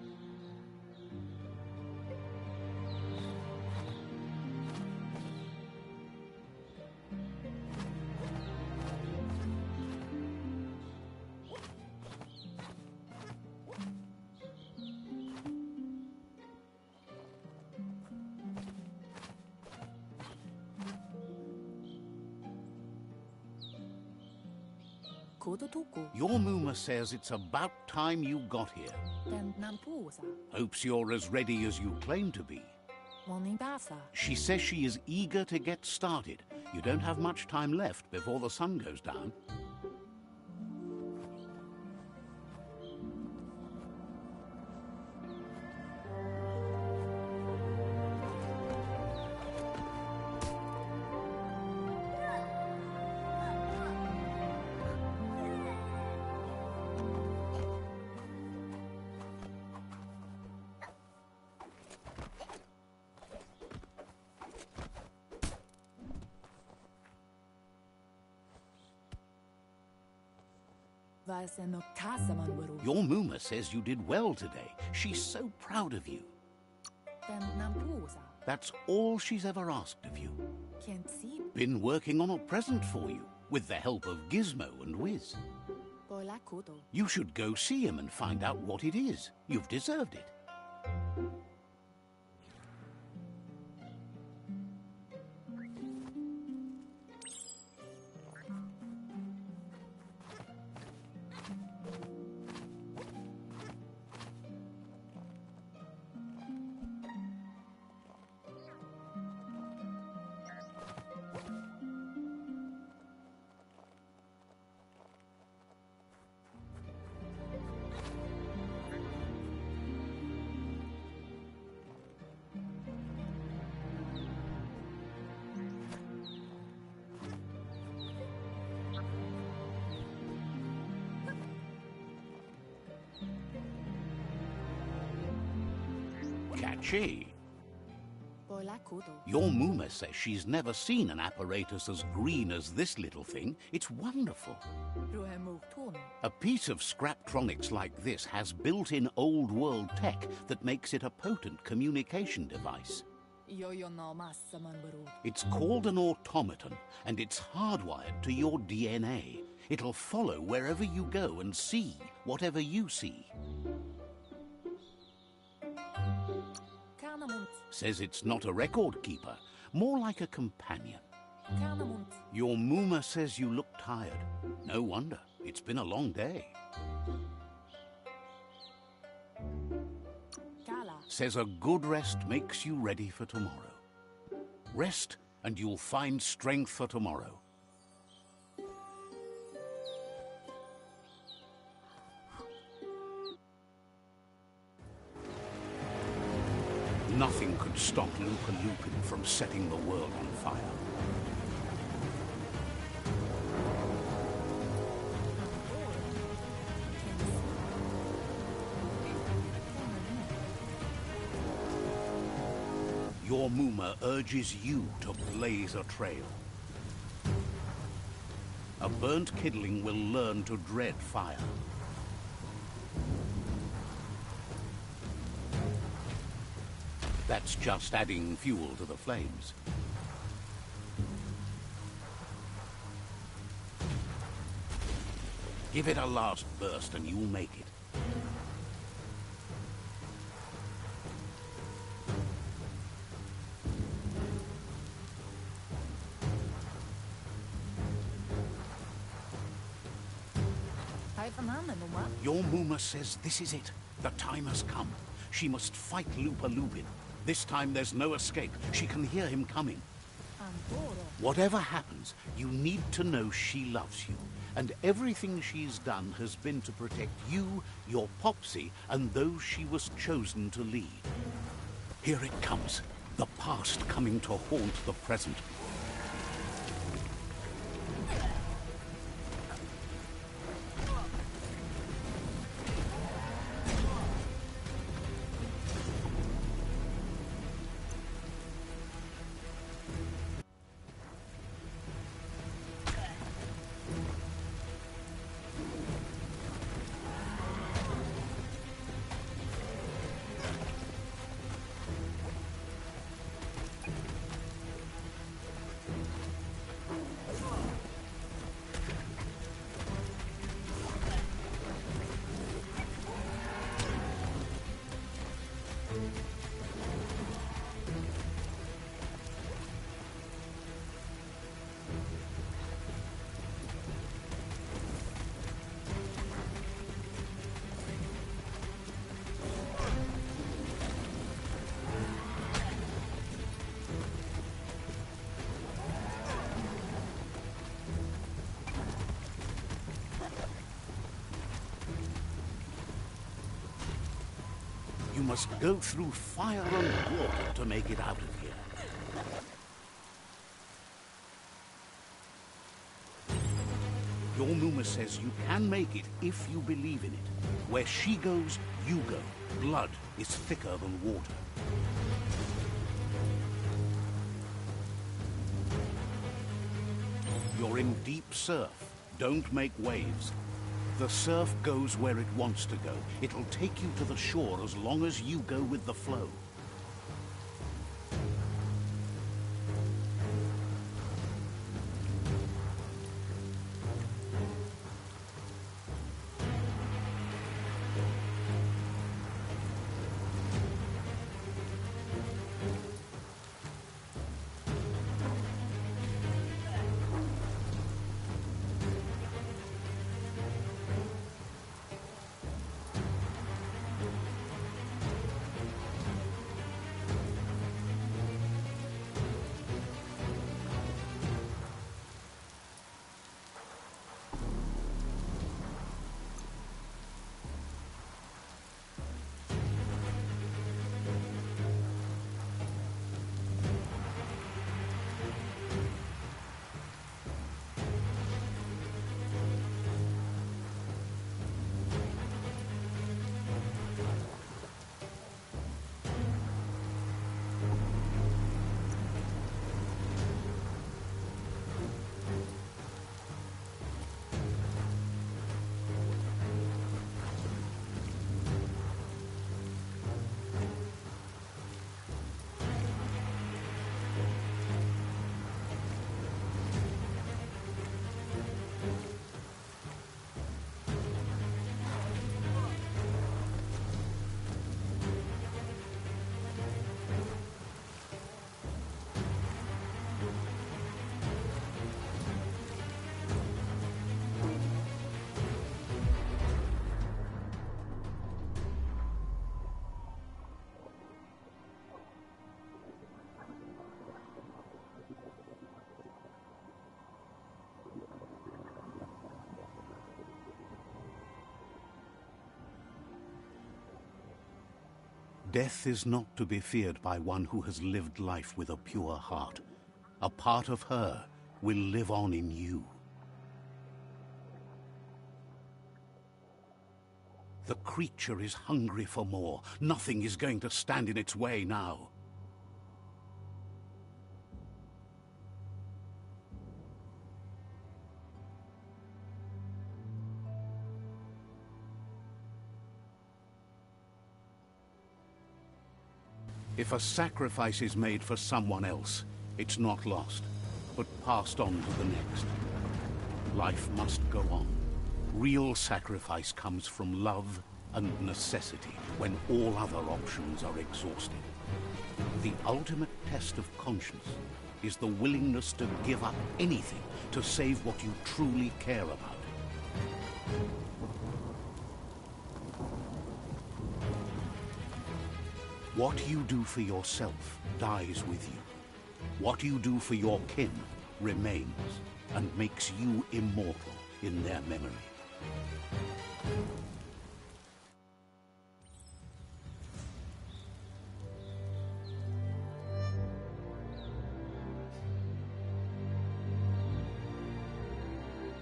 Your Muma says it's about time you got here. Hopes you're as ready as you claim to be. Morning pasa. She says she is eager to get started. You don't have much time left before the sun goes down. Your Muma says you did well today. She's so proud of you. That's all she's ever asked of you. Been working on a present for you, with the help of Gizmo and Wiz. You should go see him and find out what it is. You've deserved it. Catchy. Your Muma says she's never seen an apparatus as green as this little thing. It's wonderful. A piece of Scraptronics like this has built-in old-world tech that makes it a potent communication device. It's called an automaton, and it's hardwired to your DNA. It'll follow wherever you go and see whatever you see. Says it's not a record keeper, more like a companion. Your Muma says you look tired. No wonder. It's been a long day. Says a good rest makes you ready for tomorrow. Rest and you'll find strength for tomorrow. Nothing could stop Lupa Lupin from setting the world on fire. Your Muma urges you to blaze a trail. A burnt kidling will learn to dread fire. That's just adding fuel to the flames. Give it a last burst and you'll make it. Your Muma says this is it. The time has come. She must fight Lupa Lupin. This time there's no escape. She can hear him coming. Whatever happens, you need to know she loves you. And everything she's done has been to protect you, your Popsy, and those she was chosen to lead. Here it comes. The past coming to haunt the present. must go through fire and water to make it out of here. Your Numa says you can make it if you believe in it. Where she goes, you go. Blood is thicker than water. You're in deep surf. Don't make waves. The surf goes where it wants to go. It'll take you to the shore as long as you go with the flow. Death is not to be feared by one who has lived life with a pure heart. A part of her will live on in you. The creature is hungry for more. Nothing is going to stand in its way now. If a sacrifice is made for someone else, it's not lost, but passed on to the next. Life must go on. Real sacrifice comes from love and necessity, when all other options are exhausted. The ultimate test of conscience is the willingness to give up anything to save what you truly care about. What you do for yourself dies with you. What you do for your kin remains and makes you immortal in their memory.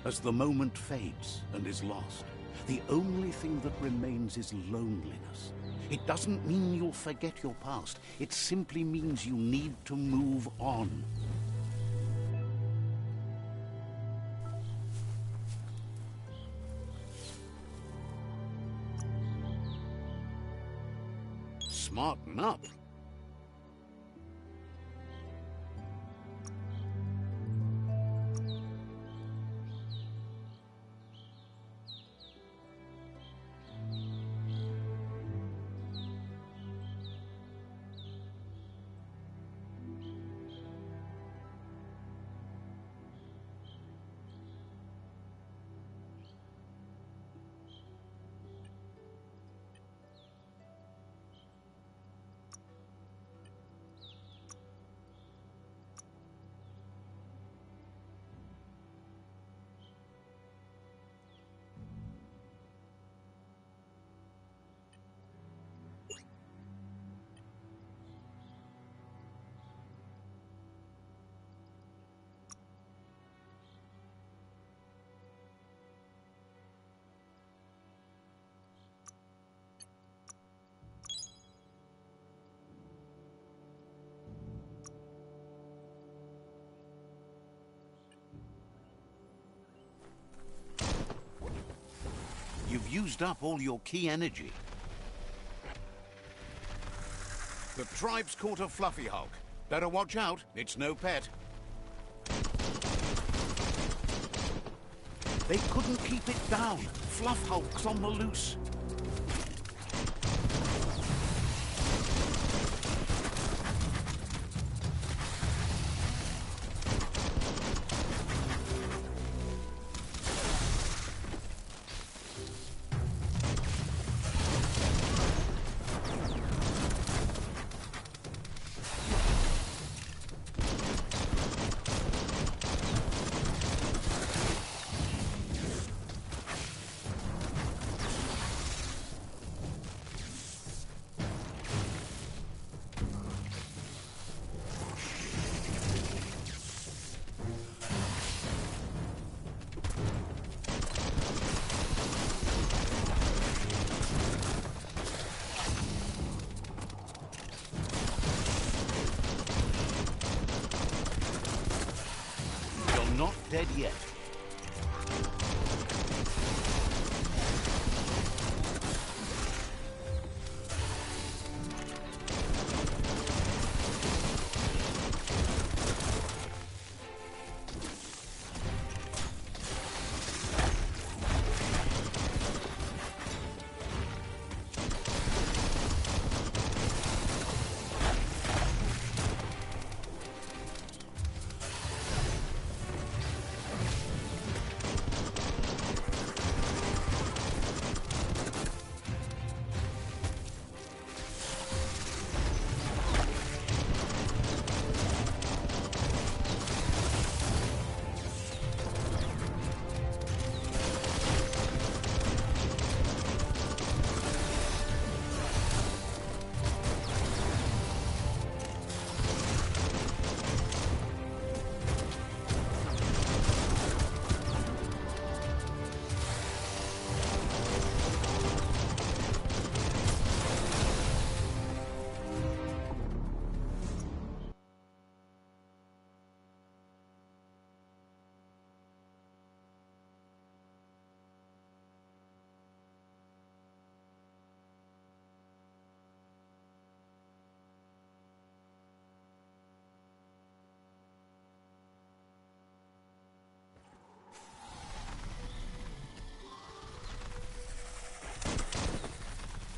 As the moment fades and is lost, the only thing that remains is loneliness. It doesn't mean you'll forget your past. It simply means you need to move on. Smarten up. You've used up all your key energy. The tribe's caught a fluffy hulk. Better watch out, it's no pet. They couldn't keep it down. Fluff hulk's on the loose. Not dead yet.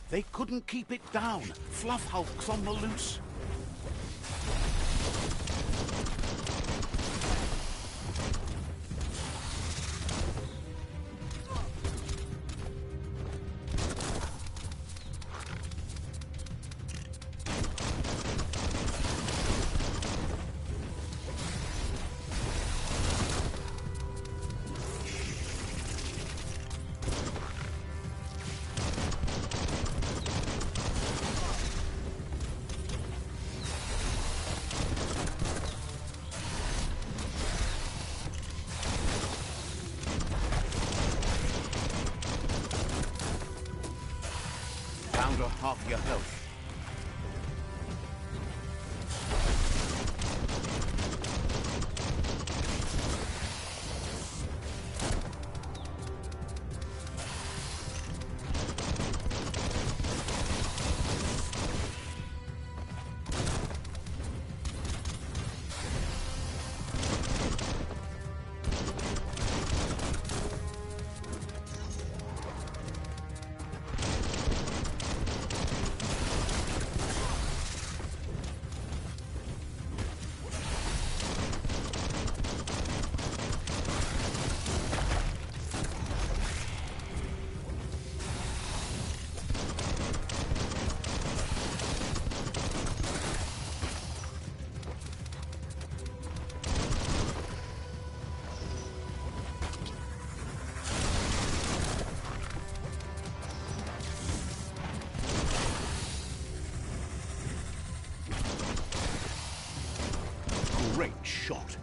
They couldn't keep it down. Fluff hulk's on the loose. Down to half your health. Great shot.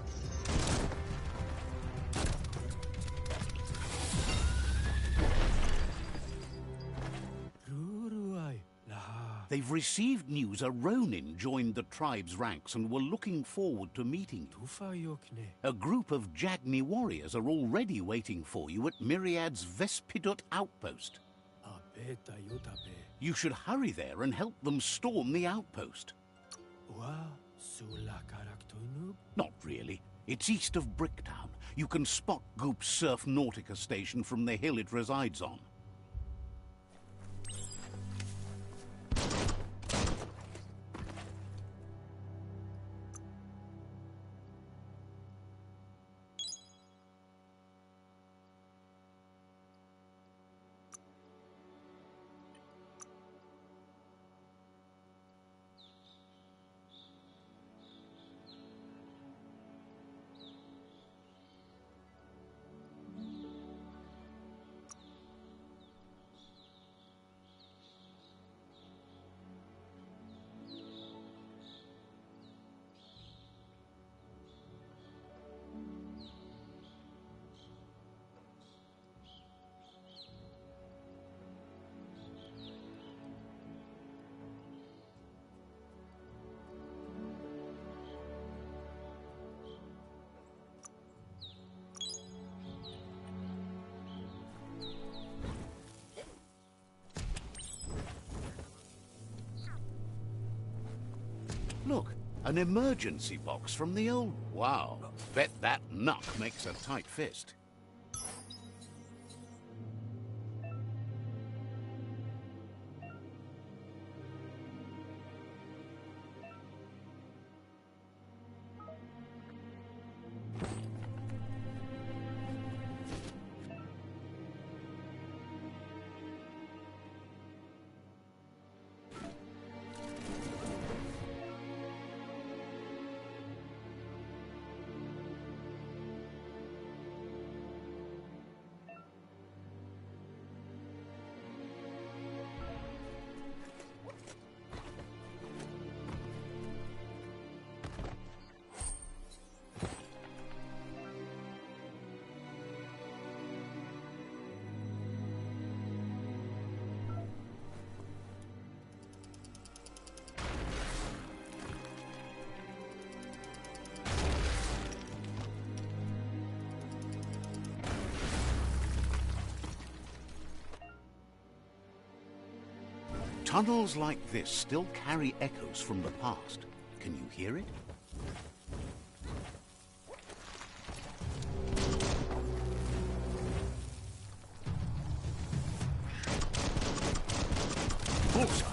Ruruai laha. They've received news a Ronin joined the tribe's ranks and were looking forward to meeting you. A group of Jagni warriors are already waiting for you at Myriad's Vespidut outpost. You should hurry there and help them storm the outpost. Not really. It's east of Bricktown. You can spot Goop's Surf Nautica station from the hill it resides on. Look, an emergency box from the old... Wow, bet that knuck makes a tight fist. Tunnels like this still carry echoes from the past. Can you hear it? Bullseye!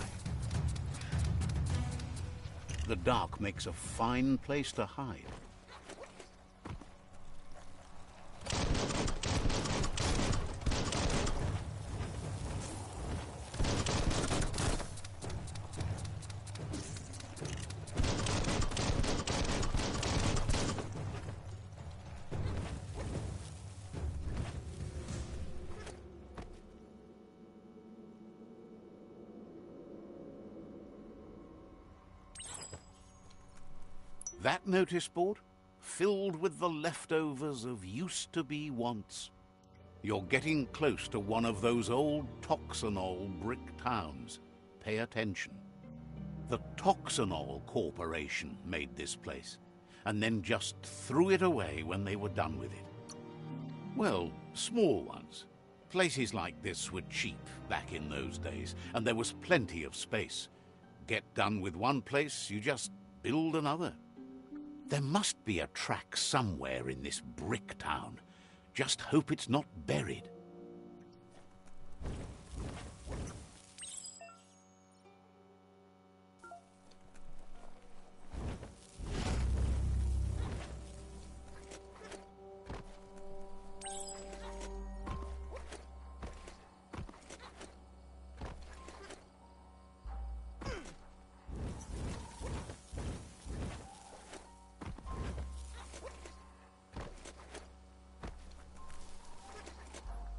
The dark makes a fine place to hide. That notice board? Filled with the leftovers of used-to-be wants. You're getting close to one of those old Toxanol brick towns. Pay attention. The Toxanol Corporation made this place, and then just threw it away when they were done with it. Well, small ones. Places like this were cheap back in those days, and there was plenty of space. Get done with one place, you just build another. There must be a track somewhere in this brick town. Just hope it's not buried.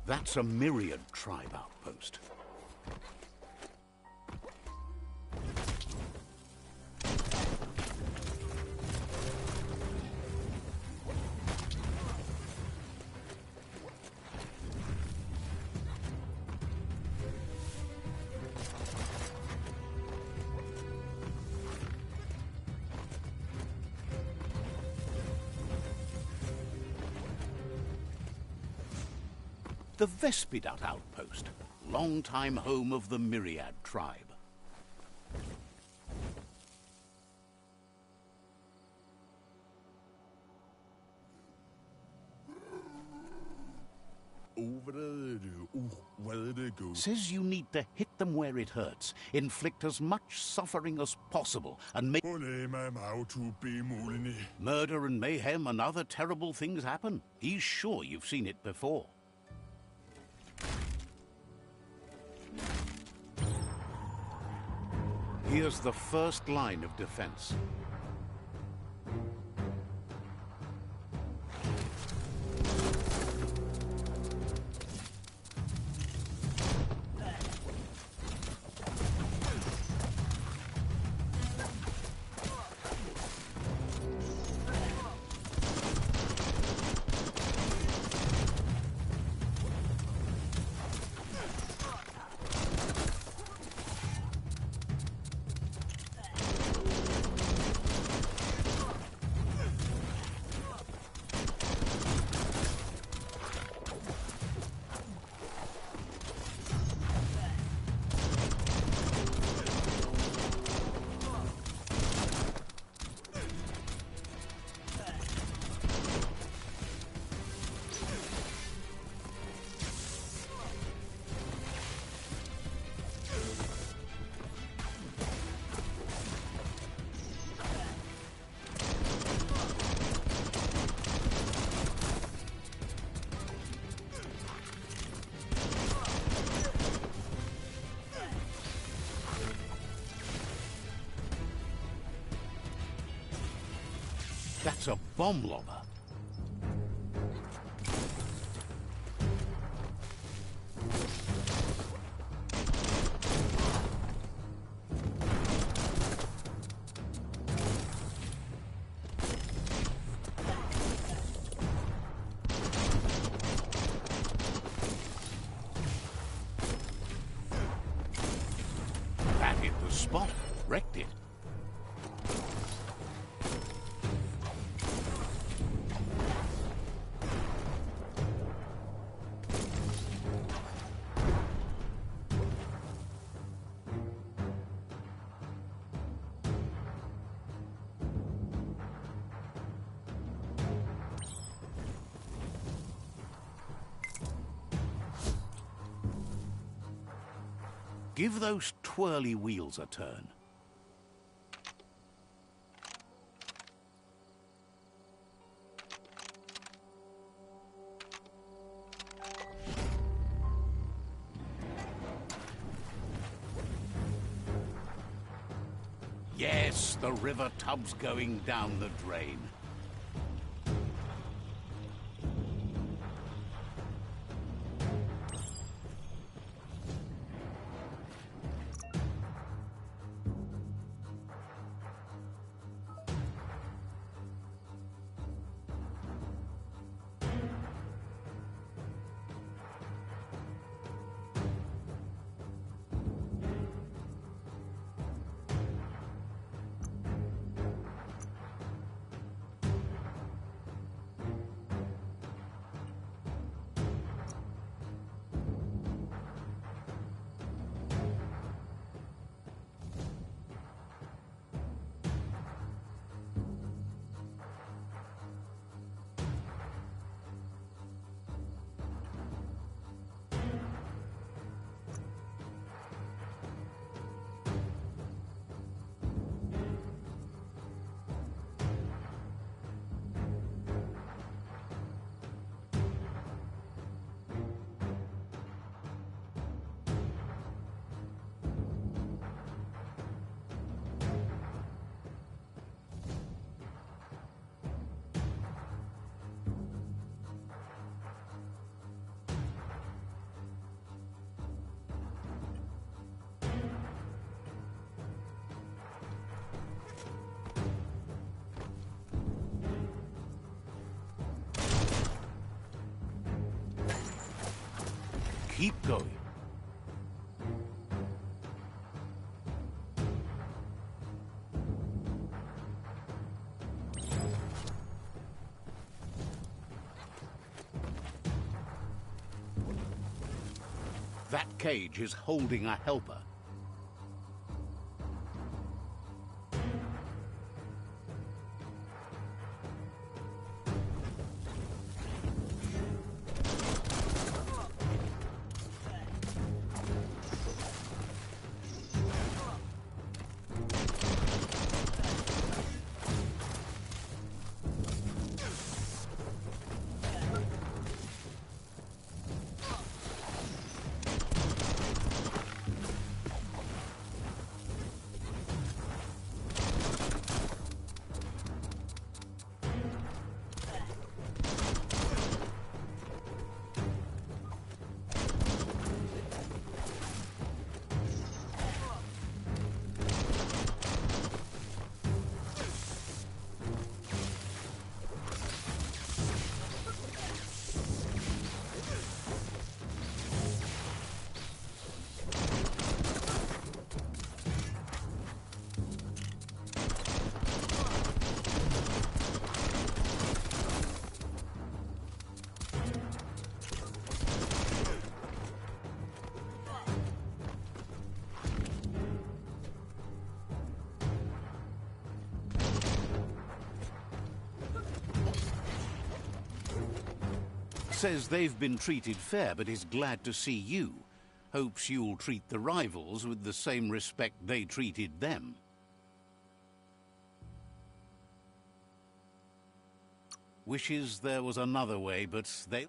That's a Myriad tribe outpost. The Vespidat outpost, longtime home of the Myriad tribe. Says you need to hit them where it hurts, inflict as much suffering as possible, and make murder and mayhem and other terrible things happen. He's sure you've seen it before. Here's the first line of defense. That's a bomb lobber. That hit the spot, wrecked it. Give those twirly wheels a turn. Yes, the river tub's going down the drain. Keep going. That cage is holding a helper. Says they've been treated fair, but is glad to see you. Hopes you'll treat the rivals with the same respect they treated them. Wishes there was another way, but they...